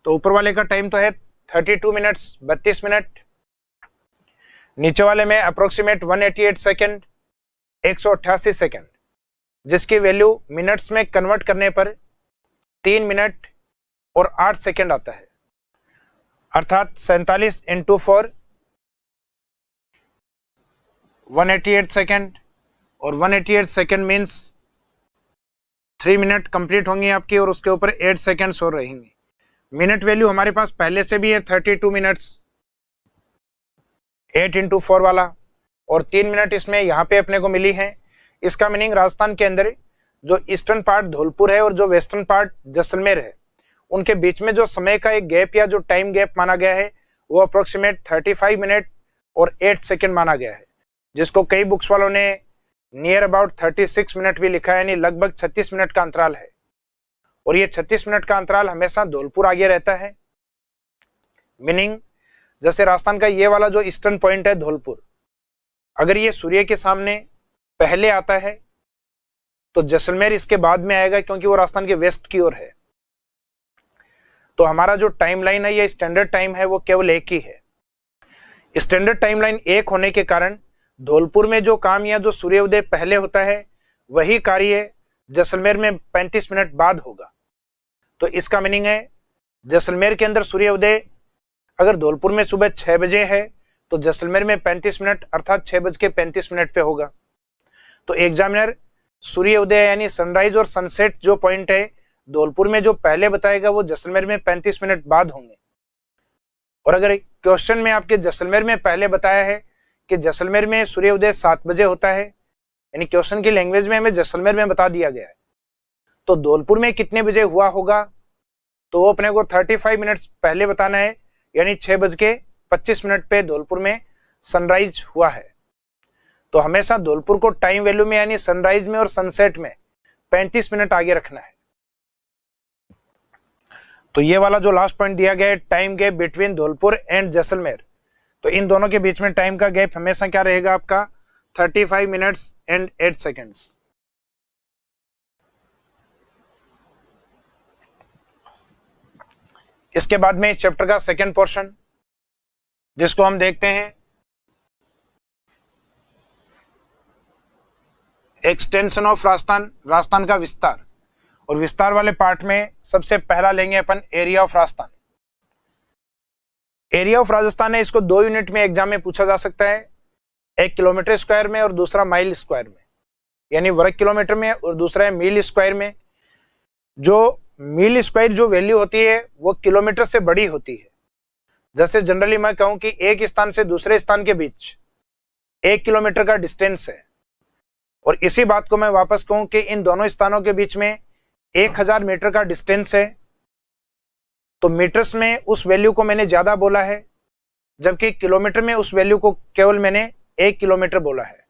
तो ऊपर वाले का टाइम तो है 32 मिनट्स, 32 मिनट। नीचे वाले में अप्रोक्सीमेट 188 सेकेंड, 188 सेकेंड, जिसकी वैल्यू मिनट्स में कन्वर्ट करने पर 3 मिनट और 8 सेकेंड आता है। अर्थात 47 इंटू 4 188 सेकेंड, और 188 सेकेंड मीन्स 3 मिनट कंप्लीट होंगी आपकी, और उसके ऊपर 8 सेकेंड्स और रहेंगी। मिनट वैल्यू हमारे पास पहले से भी है 32 मिनट्स, 8 इंटू 4 वाला, और 3 मिनट इसमें यहाँ पे अपने को मिली है। इसका मीनिंग राजस्थान के अंदर जो ईस्टर्न पार्ट धौलपुर है और जो वेस्टर्न पार्ट जैसलमेर है, उनके बीच में जो समय का एक गैप या जो टाइम गैप माना गया है, वो अप्रोक्सीमेट 35 मिनट और 8 सेकेंड माना गया है, जिसको कई बुक्स वालों ने नियर अबाउट 36 मिनट भी लिखा है, यानी लगभग 36 मिनट का अंतराल है। और ये 36 मिनट का अंतराल हमेशा धौलपुर आगे रहता है। मीनिंग जैसे राजस्थान का ये वाला जो ईस्टर्न पॉइंट है धौलपुर, अगर ये सूर्य के सामने पहले आता है तो जैसलमेर इसके बाद में आएगा, क्योंकि वो राजस्थान के वेस्ट की ओर है। तो हमारा जो टाइमलाइन है, ये स्टैंडर्ड टाइम है, वो केवल एक ही है। स्टैंडर्ड टाइमलाइन एक होने के कारण धौलपुर में जो काम या जो सूर्योदय पहले होता है वही कार्य जैसलमेर में 35 मिनट बाद होगा। तो इसका मीनिंग है जैसलमेर के अंदर सूर्योदय अगर धौलपुर में सुबह 6 बजे है तो जैसलमेर में 35 मिनट अर्थात 6:35 पे होगा। तो एग्जामिनर सूर्योदय यानी सनराइज और सनसेट जो पॉइंट है धौलपुर में जो पहले बताएगा वो जैसलमेर में 35 मिनट बाद होंगे। और अगर क्वेश्चन में आपके जैसलमेर में पहले बताया है कि जैसलमेर में सूर्योदय 7 बजे होता है, यानी क्वेश्चन की लैंग्वेज में हमें जैसलमेर में बता दिया गया है, तो धौलपुर में कितने बजे हुआ होगा तो वो अपने को 35 मिनट पहले बताना है, यानी 6:25 पे धौलपुर में सनराइज हुआ है। तो हमेशा धौलपुर को टाइम वैल्यू में यानी सनराइज में और सनसेट में 35 मिनट आगे रखना है। तो ये वाला जो लास्ट पॉइंट दिया गया है time gap between Dholpur and Jaisalmer, तो इन दोनों के बीच में टाइम का गैप हमेशा क्या रहेगा आपका 35 मिनट्स एंड 8 सेकेंड्स। इसके बाद में इस चैप्टर का सेकेंड पोर्शन जिसको हम देखते हैं एक्सटेंशन ऑफ राजस्थान, राजस्थान का विस्तार। और विस्तार वाले पार्ट में सबसे पहला लेंगे अपन area of Rajasthan. Area of Rajasthan है, इसको 2 यूनिट में एग्जाम में पूछा जा सकता है, एक किलोमीटर स्क्वायर में और दूसरा माइल स्क्वायर में, यानी वर्ग किलोमीटर में और दूसरा है मील स्क्वायर में। जो मील स्क्वायर जो वैल्यू होती है वो किलोमीटर से बड़ी होती है। जैसे जनरली मैं कहूं कि एक स्थान से दूसरे स्थान के बीच 1 किलोमीटर का डिस्टेंस है, और इसी बात को मैं वापस कहूं कि इन दोनों स्थानों के बीच में 1000 मीटर का डिस्टेंस है, तो मीटर्स में उस वैल्यू को मैंने ज्यादा बोला है, जबकि किलोमीटर में उस वैल्यू को केवल मैंने 1 किलोमीटर बोला है।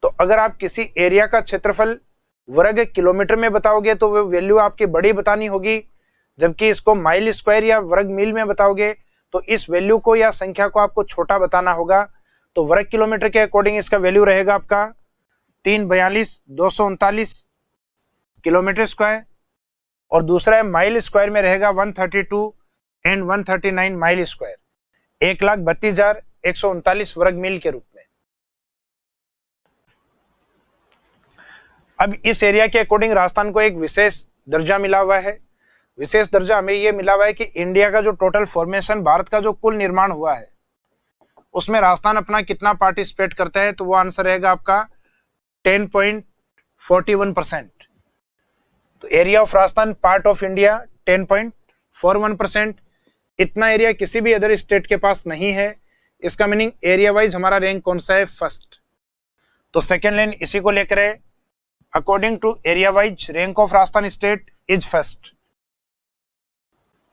तो अगर आप किसी एरिया का क्षेत्रफल वर्ग किलोमीटर में बताओगे तो वो वैल्यू आपकी बड़ी बतानी होगी, जबकि इसको माइल स्क्वायर या वर्ग मील में बताओगे तो इस वैल्यू को या संख्या को आपको छोटा बताना होगा। तो वर्ग किलोमीटर के अकॉर्डिंग इसका वैल्यू रहेगा आपका 342,239 किलोमीटर स्क्वायर, और दूसरा है माइल स्क्वायर में रहेगा 132 एंड 139 माइल स्क्वायर, 1,32,139 वर्ग मील के रूप में। अब इस एरिया के अकॉर्डिंग राजस्थान को एक विशेष दर्जा मिला हुआ है। विशेष दर्जा हमें यह मिला हुआ है कि इंडिया का जो टोटल फॉर्मेशन, भारत का जो कुल निर्माण हुआ है उसमें राजस्थान अपना कितना पार्टिसिपेट करता है, तो वो आंसर रहेगा आपका 10.41%। तो area of Rajasthan part of India 10.41%। इतना एरिया किसी भी अदर स्टेट के पास नहीं है। इसका मीनिंग एरिया वाइज हमारा रैंक कौन सा है, फर्स्ट। तो सेकेंड लाइन इसी को लेकर है, according to area wise rank of Rajasthan state is first.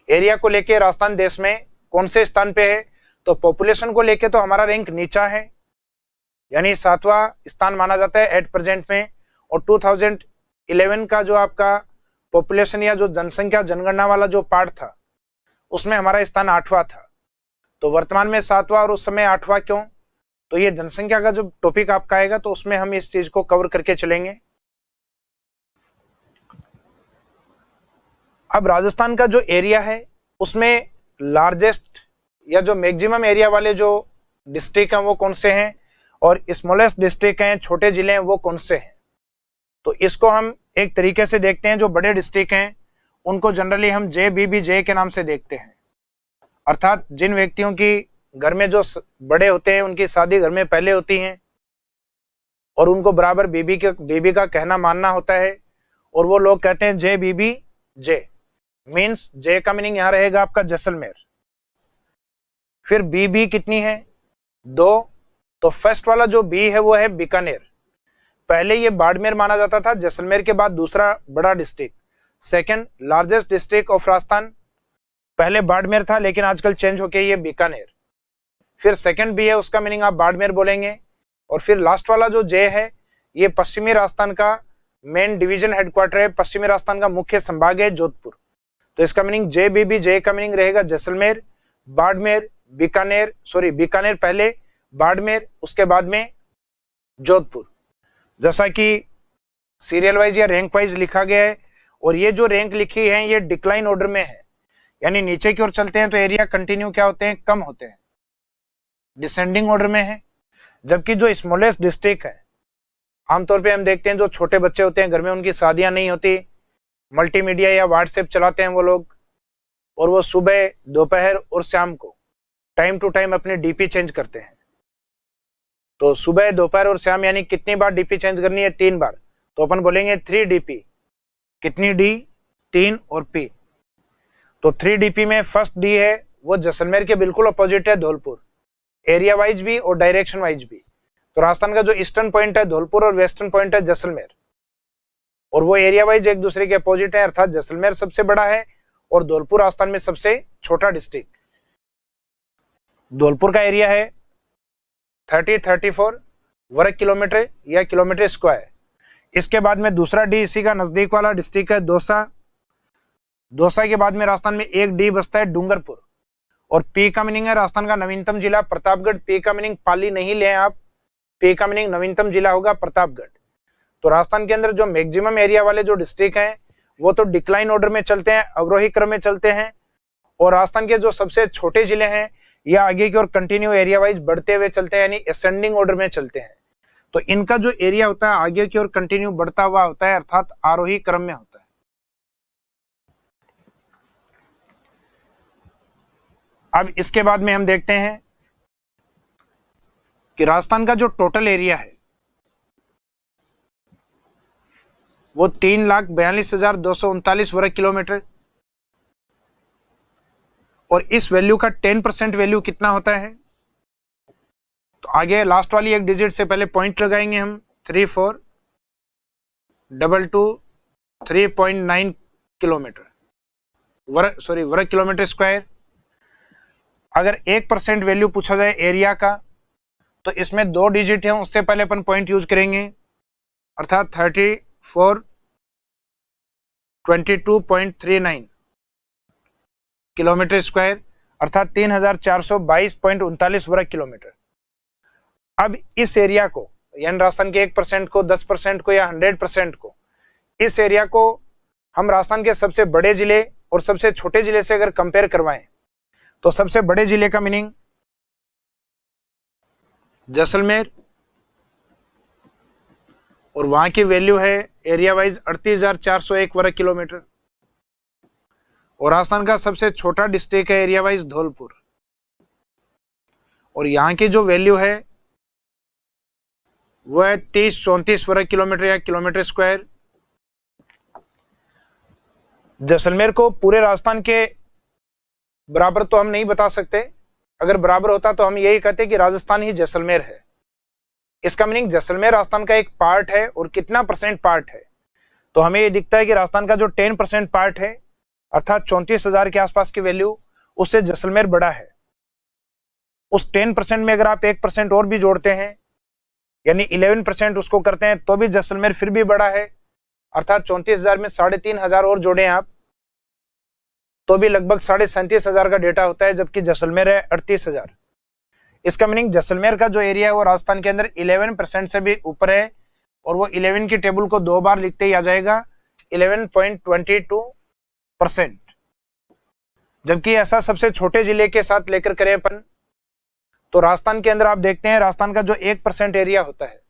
Area को लेके राजस्थान देश में कौन से स्थान पे है, तो पॉपुलेशन को लेके तो हमारा रैंक नीचा है, यानी 7वां स्थान माना जाता है एट प्रेजेंट में। और 2011 का जो आपका पॉपुलेशन या जो जनसंख्या जनगणना वाला जो पार्ट था उसमें हमारा स्थान 8वां था। तो वर्तमान में 7वां और उस समय 8वां क्यों, तो ये जनसंख्या का जो टॉपिक आपका आएगा तो उसमें हम इस चीज को कवर करके चलेंगे। अब राजस्थान का जो एरिया है उसमें लार्जेस्ट या जो मैक्सिमम एरिया वाले जो डिस्ट्रिक्ट हैं वो कौन से हैं, और स्मॉलेस्ट डिस्ट्रिक्ट हैं, छोटे जिले हैं, वो कौन से हैं। तो इसको हम एक तरीके से देखते हैं। जो बड़े डिस्ट्रिक्ट हैं उनको जनरली हम JBBJ के नाम से देखते हैं, अर्थात जिन व्यक्तियों की घर में जो बड़े होते हैं उनकी शादी घर में पहले होती है और उनको बराबर बीबी का कहना मानना होता है, और वो लोग कहते हैं JBBJ। मीन्स जे का मीनिंग यहां रहेगा आपका जैसलमेर। फिर बीबी कितनी है, 2। तो फर्स्ट वाला जो बी है वो है बीकानेर। पहले ये बाड़मेर माना जाता था, जैसलमेर के बाद दूसरा बड़ा district, second largest district of Rajasthan. पहले बाड़मेर था लेकिन आजकल चेंज होके ये बीकानेर। फिर सेकंड बी है, उसका मीनिंग आप बाड़मेर बोलेंगे। और फिर लास्ट वाला जो जे है ये पश्चिमी राजस्थान का मेन डिवीजन हेडक्वार्टर है, पश्चिमी राजस्थान का मुख्य संभाग है जोधपुर। तो इसका मीनिंग JBB, जे का मीनिंग रहेगा जैसलमेर, बाड़मेर, बीकानेर पहले, बाड़मेर, उसके बाद में जोधपुर। जैसा कि सीरियल वाइज या रैंक वाइज लिखा गया है, और ये जो रैंक लिखी है ये डिक्लाइन ऑर्डर में है, यानी नीचे की ओर चलते हैं तो एरिया कंटिन्यू क्या होते हैं, कम होते हैं, डिसेंडिंग ऑर्डर में है। जबकि जो स्मॉलेस्ट डिस्ट्रिक्ट है, आमतौर पे हम देखते हैं जो छोटे बच्चे होते हैं घर में, उनकी शादियां नहीं होती, मल्टीमीडिया या व्हाट्सएप चलाते हैं वो लोग, और वो सुबह, दोपहर और शाम को टाइम टू टाइम अपने डीपी चेंज करते हैं। तो सुबह, दोपहर और शाम यानी कितनी बार डीपी चेंज करनी है, 3 बार। तो अपन बोलेंगे 3 डीपी। कितनी डी, 3 और पी। तो 3 डीपी में फर्स्ट डी है वो जैसलमेर के बिल्कुल अपोजिट है धौलपुर, एरिया वाइज भी और डायरेक्शन वाइज भी। तो राजस्थान का जो ईस्टर्न पॉइंट है धौलपुर और वेस्टर्न पॉइंट है जैसलमेर, और वो एरिया वाइज एक दूसरे के अपोजिट है, अर्थात जैसलमेर सबसे बड़ा है और धौलपुर राजस्थान में सबसे छोटा डिस्ट्रिक्ट। धौलपुर का एरिया है 34 वर्ग किलोमीटर या किलोमीटर स्क्वायर। इसके बाद में दूसरा डी इसी का नजदीक वाला डिस्ट्रिक्ट है दौसा। दौसा के बाद में राजस्थान में एक डी बसता है डूंगरपुर, और पी का मीनिंग है राजस्थान का नवीनतम जिला प्रतापगढ़। पी का मीनिंग पाली नहीं ले आप, पी का मीनिंग नवीनतम जिला होगा प्रतापगढ़। तो राजस्थान के अंदर जो मैक्सिमम एरिया वाले जो डिस्ट्रिक्ट हैं वो तो डिक्लाइन ऑर्डर में चलते हैं, अवरोही क्रम में चलते हैं, और राजस्थान के जो सबसे छोटे जिले हैं या आगे की ओर कंटिन्यू एरिया वाइज बढ़ते हुए चलते हैं, यानी असेंडिंग ऑर्डर में चलते हैं। तो इनका जो एरिया होता है आगे की ओर कंटिन्यू बढ़ता हुआ होता है, अर्थात आरोही क्रम में होता है। अब इसके बाद में हम देखते हैं कि राजस्थान का जो टोटल एरिया है वो 3,42,239 वर्ग किलोमीटर, और इस वैल्यू का 10% वैल्यू कितना होता है। तो आगे लास्ट वाली एक डिजिट से पहले पॉइंट लगाएंगे हम, 3422 किलोमीटर वर्ग किलोमीटर स्क्वायर। अगर 1% वैल्यू पूछा जाए एरिया का तो इसमें 2 डिजिट है, उससे पहले अपन पॉइंट यूज करेंगे, अर्थात 3422.39 किलोमीटर स्क्वायर, अर्थात 3422.39 वर्ग किलोमीटर। अब इस एरिया को, यानी राजस्थान के 1% को, 10% को या 100% को, इस एरिया को हम राजस्थान के सबसे बड़े जिले और सबसे छोटे जिले से अगर कंपेयर करवाएं तो सबसे बड़े जिले का मीनिंग जैसलमेर, और वहां की वैल्यू है एरिया वाइज 38,401 वर्ग किलोमीटर, और राजस्थान का सबसे छोटा डिस्ट्रिक्ट है एरिया वाइज धौलपुर, और यहाँ की जो वैल्यू है वो है 30-34 वर्ग किलोमीटर या किलोमीटर स्क्वायर। जैसलमेर को पूरे राजस्थान के बराबर तो हम नहीं बता सकते, अगर बराबर होता तो हम यही कहते कि राजस्थान ही जैसलमेर है। इसका मीनिंग जैसलमेर राजस्थान का एक पार्ट है, और कितना % पार्ट है, तो हमें ये दिखता है कि राजस्थान का जो 10% पार्ट है, अर्थात 34,000 के आसपास की वैल्यू, उससे जैसलमेर बड़ा है। उस 10% में अगर आप 1% और भी जोड़ते हैं, यानी 11% उसको करते हैं, तो भी जैसलमेर फिर भी बड़ा है, अर्थात 34,000 में 3,500 और जोड़ें आप तो भी लगभग 37,500 का डेटा होता है, जबकि जैसलमेर है 38,000। इसका मीनिंग जैसलमेर का जो एरिया है वो राजस्थान के अंदर 11% से भी ऊपर है, और वो 11 की टेबल को 2 बार लिखते ही आ जाएगा 11.22%। जबकि ऐसा सबसे छोटे जिले के साथ लेकर करें अपन तो राजस्थान के अंदर आप देखते हैं राजस्थान का जो 1% एरिया होता है,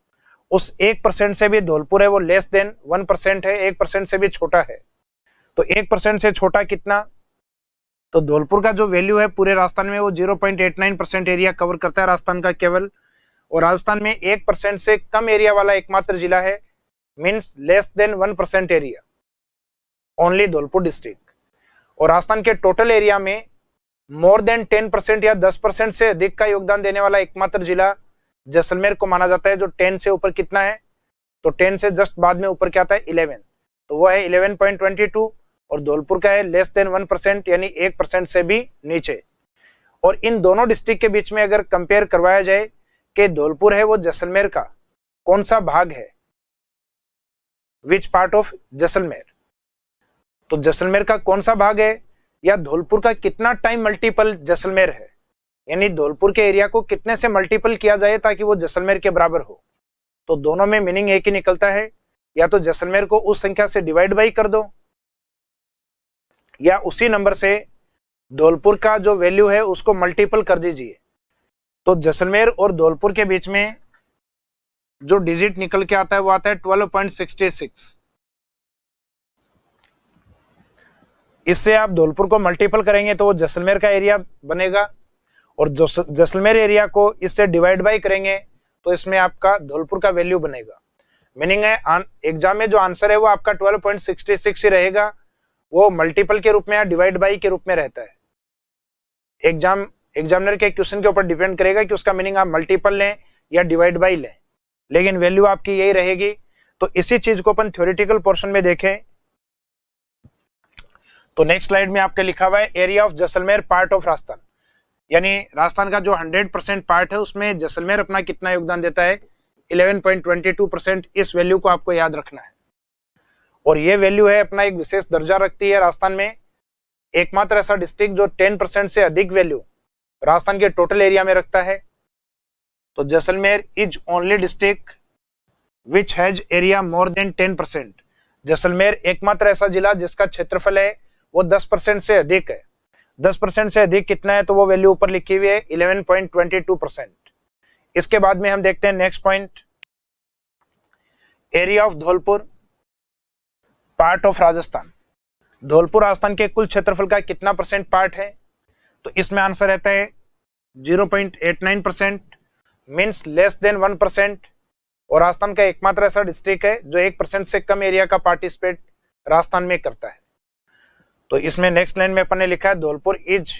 उस 1% से भी धौलपुर है वो लेस देन 1% है, 1% से भी छोटा है। तो 1% से छोटा कितना, तो धौलपुर का जो वैल्यू है पूरे राजस्थान में वो 0.89% एरिया कवर करता है राजस्थान का केवल, और राजस्थान में 1% से कम एरिया वाला एकमात्र जिला है, means less than 1% area, only Dholpur district. और राजस्थान के टोटल एरिया में मोर देन 10% या 10% से अधिक का योगदान देने वाला एकमात्र जिला जैसलमेर को माना जाता है, जो 10 से ऊपर कितना है, तो 10 से जस्ट बाद में ऊपर क्या आता है 11, तो वो है 11.22, और धौलपुर का है लेस देन 1% यानी 1% से भी नीचे। और इन दोनों डिस्ट्रिक्ट के बीच में अगर कंपेयर करवाया जाए कि धौलपुर है वो जैसलमेर का कौन सा भाग है, विच पार्ट ऑफ जैसलमेर। तो जैसलमेर का कौन सा भाग है, या धौलपुर का कितना टाइम मल्टीपल जैसलमेर है, यानी धौलपुर के एरिया को कितने से मल्टीपल किया जाए ताकि वो जैसलमेर के बराबर हो। तो दोनों में मीनिंग एक ही निकलता है, या तो जैसलमेर को उस संख्या से डिवाइड बाई कर दो, या उसी नंबर से धौलपुर का जो वैल्यू है उसको मल्टीपल कर दीजिए। तो जैसलमेर और धौलपुर के बीच में जो डिजिट निकल के आता है वो आता है 12.66। इससे आप धौलपुर को मल्टीपल करेंगे तो वो जैसलमेर का एरिया बनेगा, और जैसलमेर एरिया को इससे डिवाइड बाई करेंगे तो इसमें आपका धौलपुर का वैल्यू बनेगा। मीनिंग है एग्जाम में जो आंसर है वो आपका 12.66 ही रहेगा, वो मल्टीपल के रूप में या डिवाइड बाई के रूप में रहता है। एग्जामिनर के क्वेश्चन के ऊपर डिपेंड करेगा कि उसका मीनिंग आप मल्टीपल लें या डिवाइड बाई लें, लेकिन वैल्यू आपकी यही रहेगी। तो इसी चीज को अपन थ्योरेटिकल पोर्शन में देखें तो नेक्स्ट स्लाइड में आपके लिखा हुआ है area of Jaisalmer part of Rajasthan, यानी राजस्थान का जो 100% पार्ट है उसमें जैसलमेर अपना कितना योगदान देता है, 11.22%। इस वैल्यू को आपको याद रखना है, और ये वैल्यू है अपना एक विशेष दर्जा रखती है राजस्थान में। एकमात्र ऐसा डिस्ट्रिक्ट जो 10% से अधिक वैल्यू राजस्थान के टोटल एरिया में रखता है। तो Jaisalmer is only district which has area more than 10%। Jaisalmer एकमात्र ऐसा जिला जिसका क्षेत्रफल है वो 10% से अधिक है। 10% से अधिक कितना है, तो वो वैल्यू ऊपर लिखी हुई है 11.22%। इसके बाद में हम देखते हैं next point, area of Dholpur part of Rajasthan. Dholpur Rajasthan के कुल क्षेत्रफल का कितना परसेंट पार्ट है, तो इसमें आंसर रहता है 0.89%, मीन्स लेस देन 1%। और राजस्थान का एकमात्र ऐसा डिस्ट्रिक्ट है जो 1% से कम एरिया का पार्टिसिपेट राजस्थान में करता है। तो इसमें नेक्स्ट लाइन में अपन ने लिखा है Dholpur is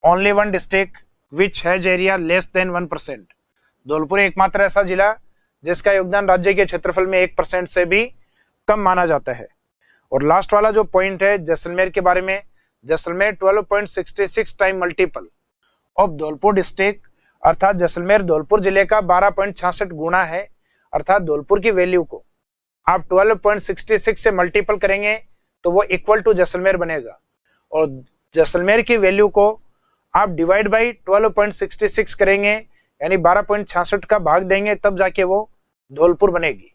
only one district which has area less than 1%। Dholpur एकमात्र ऐसा जिला जिसका योगदान राज्य के क्षेत्रफल में 1% से भी कम माना जाता है। और लास्ट वाला जो पॉइंट है जैसलमेर के बारे में, Jaisalmer 12.66 time multiple of Dholpur district, अर्थात जैसलमेर धौलपुर जिले का 12.66 गुना है। अर्थात धौलपुर की वैल्यू को आप 12.66 से मल्टीपल करेंगे तो वो इक्वल टू जैसलमेर बनेगा, और जैसलमेर की वैल्यू को आप डिवाइड बाई 12.66 करेंगे, यानी 12.66 का भाग देंगे तब जाके वो धौलपुर बनेगी।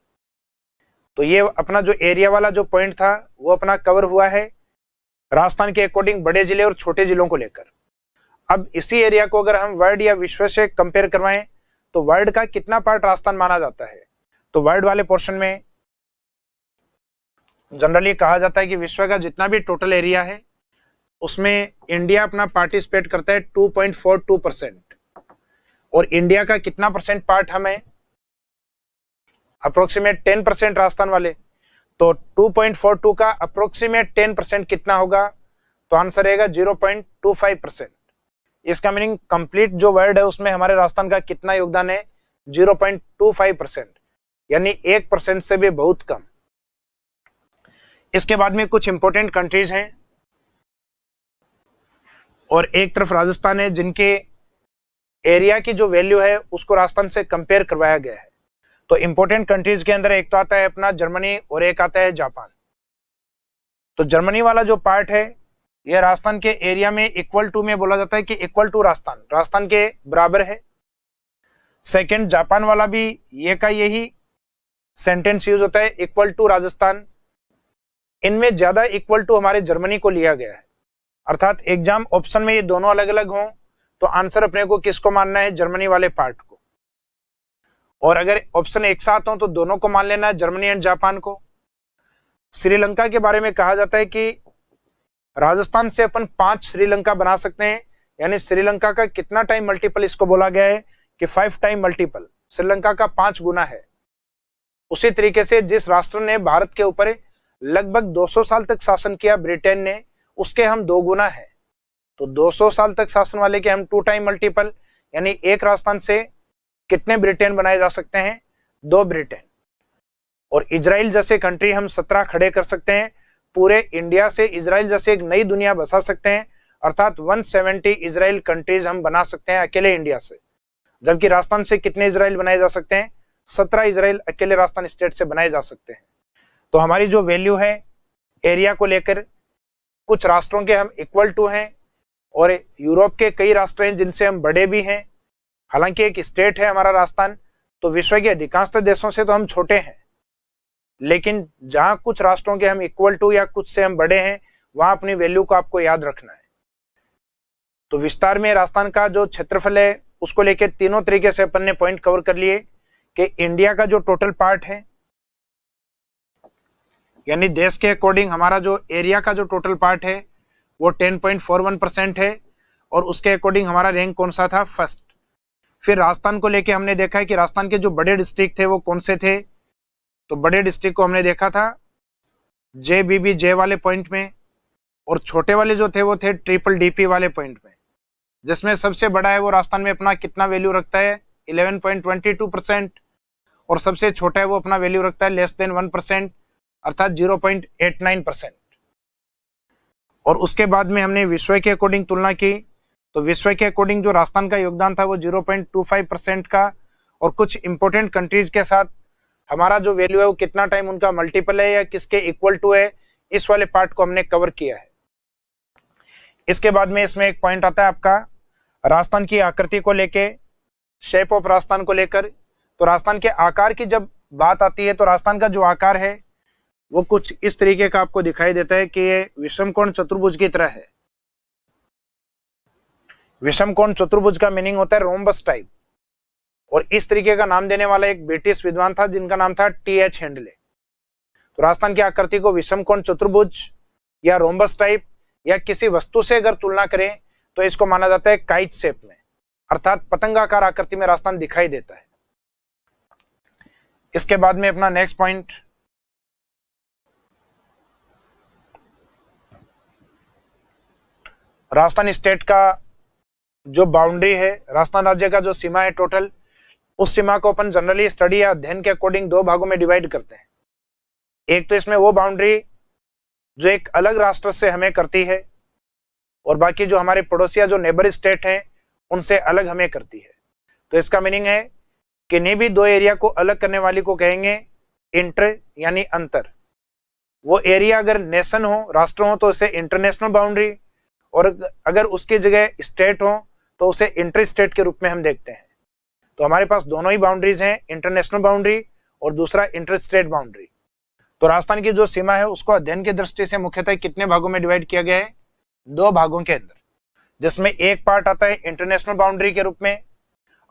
तो ये अपना जो एरिया वाला जो पॉइंट था वो अपना कवर हुआ है राजस्थान के अकॉर्डिंग बड़े जिले और छोटे जिलों को लेकर। अब इसी एरिया को अगर हम वर्ल्ड या विश्व से कंपेयर करवाएं तो वर्ल्ड का कितना पार्ट राजस्थान माना जाता है, तो वर्ल्ड वाले पोर्शन में जनरली कहा जाता है कि विश्व का जितना भी टोटल एरिया है उसमें इंडिया अपना पार्टिसिपेट करता है 2.42%, और इंडिया का कितना परसेंट पार्ट हमें अप्रोक्सीमेट 10% राजस्थान वाले। तो 2.42 का अप्रोक्सीमेट 10% कितना होगा, तो आंसर रहेगा 0.25%। इसका मीनिंग कंप्लीट जो वर्ल्ड है उसमें हमारे राजस्थान का कितना योगदान है, 0.25%, यानी 1% से भी बहुत कम। इसके बाद में कुछ इंपॉर्टेंट कंट्रीज हैं और एक तरफ राजस्थान है जिनके एरिया की जो वैल्यू है उसको राजस्थान से कंपेयर करवाया गया है। तो इंपॉर्टेंट कंट्रीज के अंदर एक तो आता है अपना जर्मनी और एक आता है जापान। तो जर्मनी वाला जो पार्ट है यह राजस्थान के एरिया में इक्वल टू में बोला जाता है कि इक्वल टू राजस्थान के बराबर है। सेकंड जापान वाला भी ये का यही सेंटेंस यूज होता है, इक्वल टू राजस्थान। इनमें ज्यादा इक्वल टू हमारे जर्मनी को लिया गया है, अर्थात एग्जाम ऑप्शन में ये दोनों अलग अलग हों तो आंसर अपने को किसको मानना है, जर्मनी वाले पार्ट को। और अगर ऑप्शन एक साथ हो तो दोनों को मान लेना है, जर्मनी एंड जापान को। श्रीलंका के बारे में कहा जाता है कि राजस्थान से अपन 5 श्रीलंका बना सकते हैं, यानी श्रीलंका का कितना टाइम मल्टीपल इसको बोला गया है कि 5 टाइम मल्टीपल, श्रीलंका का 5 गुना है। उसी तरीके से जिस राष्ट्र ने भारत के ऊपर लगभग 200 साल तक शासन किया ब्रिटेन ने, उसके हम 2 गुना है। तो 200 साल तक शासन वाले के हम 2 टाइम मल्टीपल, यानी एक राजस्थान से कितने ब्रिटेन बनाए जा सकते हैं, 2 ब्रिटेन। और इजराइल जैसे कंट्री हम 17 खड़े कर सकते हैं। पूरे इंडिया से इजराइल जैसे एक नई दुनिया बसा सकते हैं, अर्थात 170 इजराइल कंट्रीज हम बना सकते हैं अकेले इंडिया से। जबकि राजस्थान से कितने इजराइल बनाए जा सकते हैं, 17 इजराइल अकेले राजस्थान स्टेट से बनाए जा सकते हैं। तो हमारी जो वैल्यू है एरिया को लेकर, कुछ राष्ट्रों के हम इक्वल टू हैं और यूरोप के कई राष्ट्र हैं जिनसे हम बड़े भी हैं। हालांकि एक स्टेट है हमारा राजस्थान, तो विश्व के अधिकांश देशों से तो हम छोटे हैं, लेकिन जहां कुछ राष्ट्रों के हम इक्वल टू या कुछ से हम बड़े हैं, वहां अपनी वैल्यू को आपको याद रखना है। तो विस्तार में राजस्थान का जो क्षेत्रफल है उसको लेके तीनों तरीके से अपन ने पॉइंट कवर कर लिए कि इंडिया का जो टोटल पार्ट है, यानी देश के अकॉर्डिंग हमारा जो एरिया का जो टोटल पार्ट है वो 10.41% है, और उसके अकॉर्डिंग हमारा रैंक कौन सा था, फर्स्ट। फिर राजस्थान को लेके हमने देखा है कि राजस्थान के जो बड़े डिस्ट्रिक्ट थे वो कौन से थे, तो बड़े डिस्ट्रिक्ट को हमने देखा था JBBJ वाले पॉइंट में, और छोटे वाले जो थे वो थे DDP वाले पॉइंट में, जिसमें सबसे बड़ा है वो राजस्थान में अपना कितना वैल्यू रखता है 11.22%, और सबसे छोटा है वो अपना वैल्यू रखता है लेस देन 1%, अर्थात 0.89%। और उसके बाद में हमने विश्व के अकॉर्डिंग तुलना की, तो विश्व के अकॉर्डिंग जो राजस्थान का योगदान था वो 0.25% का, और कुछ इंपोर्टेंट कंट्रीज के साथ हमारा जो वैल्यू है वो कितना टाइम उनका मल्टीपल है या किसके इक्वल टू है, इस वाले पार्ट को हमने कवर किया है। इसके बाद में इसमें एक पॉइंट आता है आपका राजस्थान की आकृति को लेके, शेप ऑफ राजस्थान को लेकर। तो राजस्थान के आकार की जब बात आती है तो राजस्थान का जो आकार है वो कुछ इस तरीके का आपको दिखाई देता है कि ये विषमकोण चतुर्भुज की तरह है। विषमकोण चतुर्भुज का मीनिंग होता है रोम्बस टाइप, और इस तरीके का नाम देने वाला एक ब्रिटिश विद्वान था जिनका नाम था TH हेंडले। तो राजस्थान की आकृति को विषमकोण चतुर्भुज या रोम्बस टाइप या किसी वस्तु से अगर तुलना करें तो इसको माना जाता है काइट शेप में, अर्थात पतंगाकार आकृति में राजस्थान दिखाई देता है। इसके बाद में अपना नेक्स्ट पॉइंट, राजस्थान स्टेट का जो बाउंड्री है, राजस्थान राज्य का जो सीमा है टोटल, उस सीमा को अपन जनरली स्टडी या अध्ययन के अकॉर्डिंग दो भागों में डिवाइड करते हैं। एक तो इसमें वो बाउंड्री जो एक अलग राष्ट्र से हमें करती है, और बाकी जो हमारे पड़ोसिया जो नेबर स्टेट हैं उनसे अलग हमें करती है। तो इसका मीनिंग है किन्हीं भी दो एरिया को अलग करने वाली को कहेंगे इंटर यानी अंतर। वो एरिया अगर नेशन हो, राष्ट्र हो, तो उसे इंटरनेशनल बाउंड्री, और अगर उसकी जगह स्टेट हो तो उसे इंटर स्टेट के रूप में हम देखते हैं। तो हमारे पास दोनों ही बाउंड्रीज हैं, इंटरनेशनल बाउंड्री और दूसरा इंटर स्टेट बाउंड्री। तो राजस्थान की जो सीमा है उसको अध्ययन की दृष्टि से मुख्यतः कितने भागों में डिवाइड किया गया है, दो भागों के अंदर, जिसमें एक पार्ट आता है इंटरनेशनल बाउंड्री के रूप में,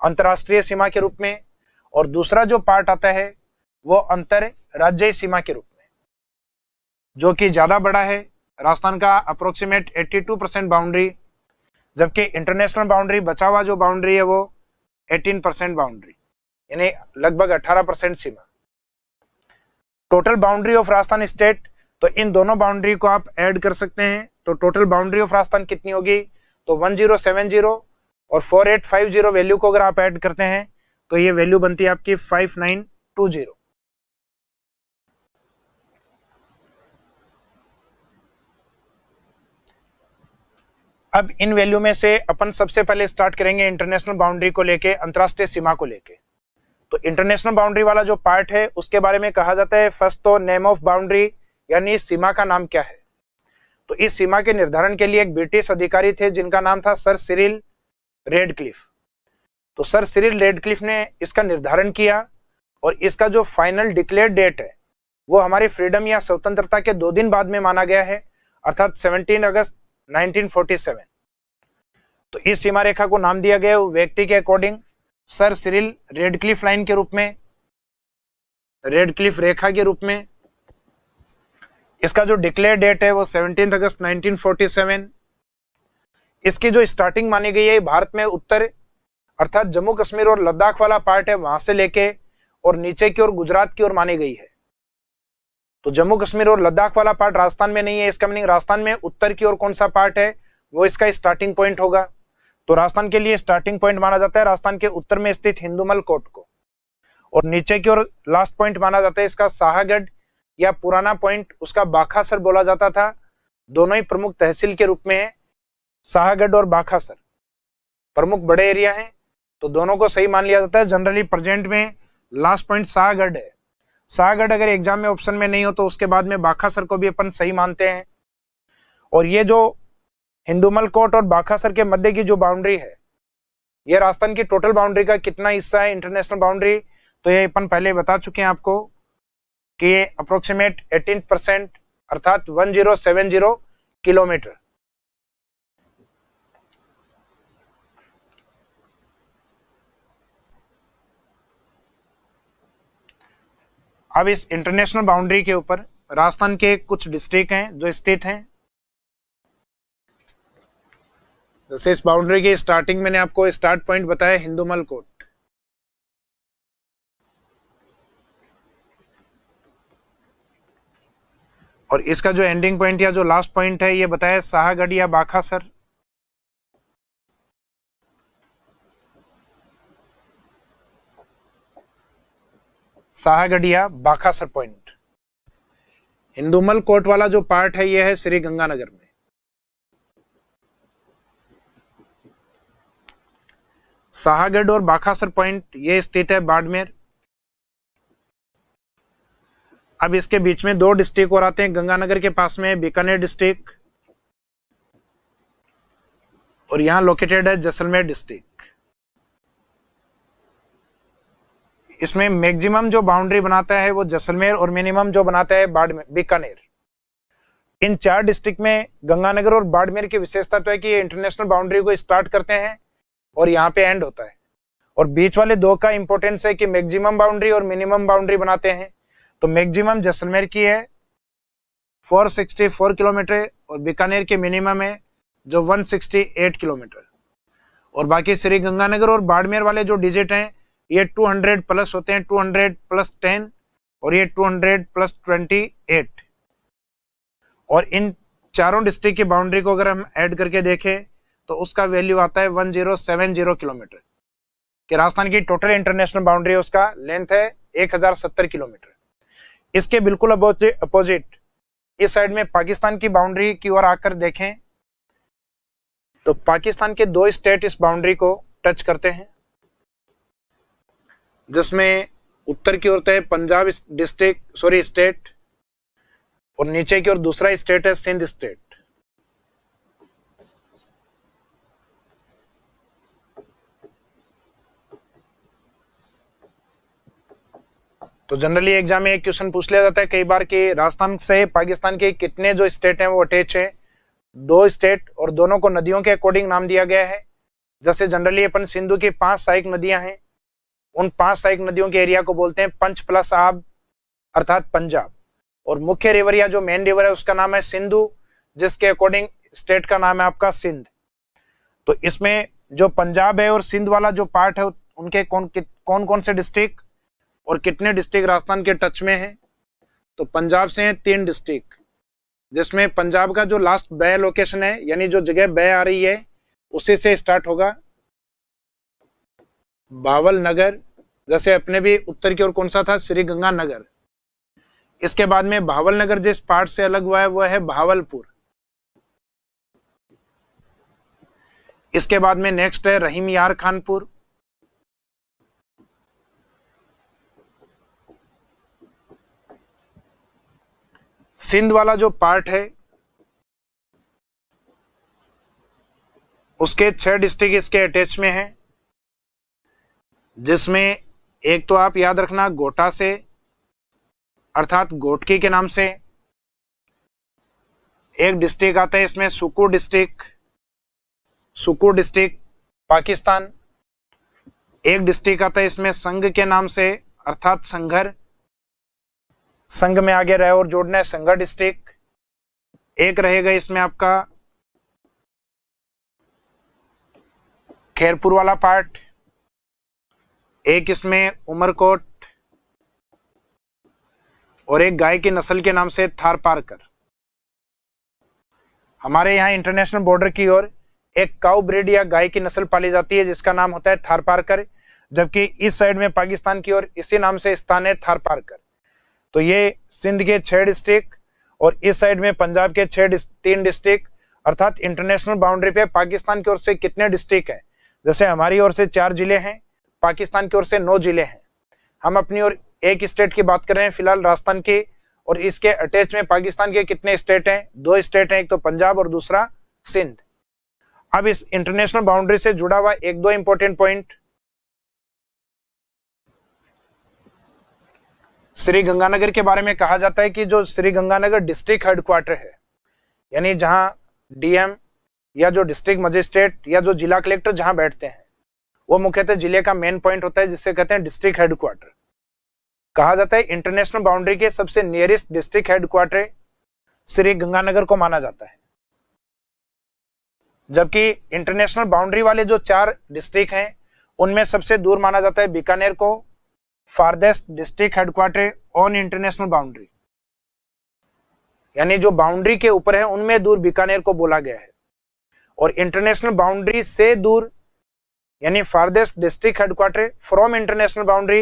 अंतरराष्ट्रीय सीमा के रूप में, और दूसरा जो पार्ट आता है वो अंतर राज्यीय सीमा के रूप में, जो कि ज्यादा बड़ा है। राजस्थान का अप्रोक्सीमेट 82% बाउंड्री, जबकि इंटरनेशनल बाउंड्री बचा हुआ जो बाउंड्री है वो 18% बाउंड्री, यानी लगभग 18% सीमा। Total boundary of Rajasthan state, तो इन दोनों बाउंड्री को आप ऐड कर सकते हैं। तो टोटल बाउंड्री ऑफ राजस्थान कितनी होगी, तो 1070 और 4850 वैल्यू को अगर आप ऐड करते हैं तो ये वैल्यू बनती है आपकी 5920। अब इन वैल्यू में से अपन सबसे पहले स्टार्ट करेंगे इंटरनेशनल बाउंड्री को लेके, अंतरराष्ट्रीय सीमा को लेके। तो इंटरनेशनल बाउंड्री वाला जो पार्ट है उसके बारे में कहा जाता है फर्स्ट तो नेम ऑफ बाउंड्री, यानी सीमा का नाम क्या है। तो इस सीमा के निर्धारण के लिए एक ब्रिटिश अधिकारी थे जिनका नाम था सर सिरिल रेडक्लिफ। तो सर सिरिल रेडक्लिफ ने इसका निर्धारण किया, और इसका जो फाइनल डिक्लेयर्ड डेट है वो हमारी फ्रीडम या स्वतंत्रता के 2 दिन बाद में माना गया है, अर्थात 17 अगस्त 1947। तो इस सीमा रेखा को नाम दिया गया व्यक्ति के according sir Cyril Radcliffe line के रूप में, रेडक्लिफ रेखा के रूप में। इसका जो डिक्लेयर डेट है वो 17 अगस्त 1947। इसकी जो स्टार्टिंग मानी गई है भारत में उत्तर अर्थात जम्मू कश्मीर और लद्दाख वाला पार्ट है वहां से लेके और नीचे की ओर गुजरात की ओर मानी गई है। तो जम्मू कश्मीर और लद्दाख वाला पार्ट राजस्थान में नहीं है, इसका मीनिंग राजस्थान में उत्तर की ओर कौन सा पार्ट है वो इसका स्टार्टिंग पॉइंट होगा। तो राजस्थान के लिए स्टार्टिंग पॉइंट माना जाता है राजस्थान के उत्तर में स्थित हिंदुमल कोट को, और नीचे की ओर लास्ट पॉइंट माना जाता है इसका साहागढ़ या पुराना पॉइंट, उसका बाखासर बोला जाता था। दोनों ही प्रमुख तहसील के रूप में है, साहागढ़ और बाखासर प्रमुख बड़े एरिया हैं, तो दोनों को सही मान लिया जाता है। जनरली प्रेजेंट में लास्ट पॉइंट साहागढ़ है। शाहगढ़ अगर एग्जाम में ऑप्शन में नहीं हो तो उसके बाद में बाखासर को भी अपन सही मानते हैं। और ये जो हिंदुमल कोट और बाखासर के मध्य की जो बाउंड्री है, ये राजस्थान की टोटल बाउंड्री का कितना हिस्सा है इंटरनेशनल बाउंड्री, तो ये अपन पहले बता चुके हैं आपको कि ये अप्रोक्सीमेट 18% अर्थात 1070 किलोमीटर। अब इस इंटरनेशनल बाउंड्री के ऊपर राजस्थान के कुछ डिस्ट्रिक्ट हैं जो स्थित हैं। जैसे इस बाउंड्री की स्टार्टिंग मैंने आपको स्टार्ट पॉइंट बताया हिंदुमल कोट, और इसका जो एंडिंग पॉइंट या जो लास्ट पॉइंट है ये बताया शाहगढ़ या बाखासर। शाहगढ़ या बाखासर पॉइंट। हिंदुमल कोट वाला जो पार्ट है ये है श्री गंगानगर में। शाहगढ़ और बाखासर पॉइंट ये स्थित है बाड़मेर। अब इसके बीच में दो डिस्ट्रिक्ट और आते हैं, गंगानगर के पास में बीकानेर डिस्ट्रिक्ट और यहां लोकेटेड है जैसलमेर डिस्ट्रिक्ट। इसमें मैक्सिमम जो बाउंड्री बनाता है वो जैसलमेर और मिनिमम जो बनाता है बाड़मेर बीकानेर। इन चार डिस्ट्रिक्ट में गंगानगर और बाड़मेर की विशेषता तो है कि ये इंटरनेशनल बाउंड्री को स्टार्ट करते हैं और यहाँ पे एंड होता है, और बीच वाले दो का इंपॉर्टेंस है कि मैक्सिमम बाउंड्री और मिनिमम बाउंड्री बनाते हैं। तो मैक्सिमम जैसलमेर की है 464 किलोमीटर और बीकानेर के मिनिमम है जो 168 किलोमीटर, और बाकी श्री गंगानगर और बाड़मेर वाले जो डिजिट हैं ये 200 प्लस होते हैं, 200 प्लस 10 और ये 200 प्लस 28। और इन चारों डिस्ट्रिक्ट की बाउंड्री को अगर हम ऐड करके देखें तो उसका वैल्यू आता है 1070 किलोमीटर, कि राजस्थान की टोटल इंटरनेशनल बाउंड्री उसका लेंथ है 1070 किलोमीटर। इसके बिल्कुल अपोजिट इस साइड में पाकिस्तान की बाउंड्री की ओर आकर देखें तो पाकिस्तान के दो स्टेट इस बाउंड्री को टच करते हैं, जिसमें उत्तर की ओर है पंजाब स्टेट और नीचे की ओर दूसरा स्टेट है सिंध स्टेट। तो जनरली एग्जाम में एक क्वेश्चन पूछ लिया जाता है कई बार कि राजस्थान से पाकिस्तान के कितने जो स्टेट हैं वो अटैच हैं। दो स्टेट और दोनों को नदियों के अकॉर्डिंग नाम दिया गया है। जैसे जनरली अपन सिंधु की 5 सहायक नदियां हैं, उन 5 सहायक नदियों के एरिया को बोलते हैं पंच प्लस आब अर्थात पंजाब, और मुख्य रिवर या जो मेन रिवर है उसका नाम है सिंधु, जिसके अकॉर्डिंग स्टेट का नाम है आपका सिंध। तो इसमें जो पंजाब है और सिंध वाला जो पार्ट है उनके कौन कौन से डिस्ट्रिक्ट और कितने डिस्ट्रिक्ट राजस्थान के टच में है, तो पंजाब से हैं 3 डिस्ट्रिक्ट, जिसमें पंजाब का जो लास्ट बै लोकेशन है यानी जो जगह बै आ रही है उसी से स्टार्ट होगा भावल नगर। जैसे अपने भी उत्तर की ओर कौन सा था, श्री गंगानगर। इसके बाद में भावल नगर जिस पार्ट से अलग हुआ है वह है भावलपुर। इसके बाद में नेक्स्ट है रहीम यार खानपुर। सिंध वाला जो पार्ट है उसके 6 डिस्ट्रिक्ट इसके अटैच में है, जिसमें एक तो आप याद रखना गोटा से अर्थात गोटकी के नाम से, एक डिस्ट्रिक्ट आता है इसमें सुकूर डिस्ट्रिक्ट पाकिस्तान, एक डिस्ट्रिक्ट आता है इसमें संघ के नाम से अर्थात संघर, संघ में आगे रहे और जोड़ना है संघर डिस्ट्रिक्ट। एक रहेगा इसमें आपका खैरपुर वाला पार्ट, एक इसमें उमरकोट और एक गाय की नस्ल के नाम से थारपारकर। हमारे यहाँ इंटरनेशनल बॉर्डर की ओर एक काउ ब्रीड या गाय की नस्ल पाली जाती है जिसका नाम होता है थारपारकर, जबकि इस साइड में पाकिस्तान की ओर इसी नाम से स्थान है थारपारकर। तो ये सिंध के 6 डिस्ट्रिक्ट और इस साइड में पंजाब के 3 डिस्ट्रिक्ट, अर्थात इंटरनेशनल बाउंड्री पे पाकिस्तान की ओर से कितने डिस्ट्रिक्ट हैं। जैसे हमारी ओर से 4 जिले हैं, पाकिस्तान की ओर से 9 जिले हैं। हम अपनी ओर एक स्टेट की बात कर रहे हैं फिलहाल राजस्थान की, और इसके अटैच में पाकिस्तान के कितने स्टेट हैं? 2 स्टेट हैं, एक तो पंजाब और दूसरा सिंध। अब इस इंटरनेशनल बाउंड्री से जुड़ा हुआ एक दो इंपॉर्टेंट पॉइंट, श्री गंगानगर के बारे में कहा जाता है कि जो श्री गंगानगर डिस्ट्रिक्ट हेडक्वार्टर है, यानी जहां डीएम या जो डिस्ट्रिक्ट मजिस्ट्रेट या जो जिला कलेक्टर जहां बैठते हैं, वो मुख्यतः जिले का मेन पॉइंट होता है, जिसे कहते हैं डिस्ट्रिक्ट हेडक्वार्टर। कहा जाता है इंटरनेशनल बाउंड्री के सबसे nearest district headquarter Shri Ganganagar को माना जाता है, जबकि इंटरनेशनल बाउंड्री वाले जो 4 डिस्ट्रिक्ट हैं उनमें सबसे दूर माना जाता है बीकानेर को farthest district headquarter on international boundary, यानी जो बाउंड्री के ऊपर है उनमें दूर बीकानेर को बोला गया है। और इंटरनेशनल बाउंड्री से दूर यानी farthest district headquarter from international boundary,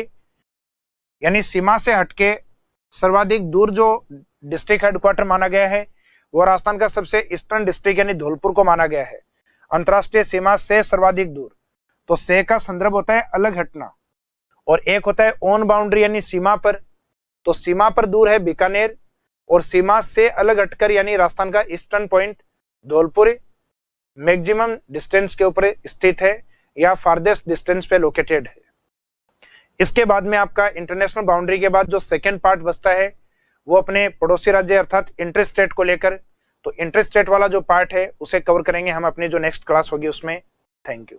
यानी सीमा से हटके सर्वाधिक दूर जो डिस्ट्रिक्ट हेडक्वार्टर माना गया है वो राजस्थान का सबसे ईस्टर्न डिस्ट्रिक्ट यानी धौलपुर को माना गया है, अंतरराष्ट्रीय सीमा से सर्वाधिक दूर। तो से का संदर्भ होता है अलग हटना, और एक होता है ऑन बाउंड्री यानी सीमा पर। तो सीमा पर दूर है बीकानेर, और सीमा से अलग हटकर यानी राजस्थान का eastern point Dholpur maximum distance के ऊपर स्थित है या फारदेस्ट डिस्टेंस पे लोकेटेड है। इसके बाद में आपका इंटरनेशनल बाउंड्री के बाद जो सेकेंड पार्ट बचता है वो अपने पड़ोसी राज्य अर्थात इंटर स्टेट को लेकर, तो इंटर स्टेट वाला जो पार्ट है उसे कवर करेंगे हम अपनी जो नेक्स्ट क्लास होगी उसमें। Thank you.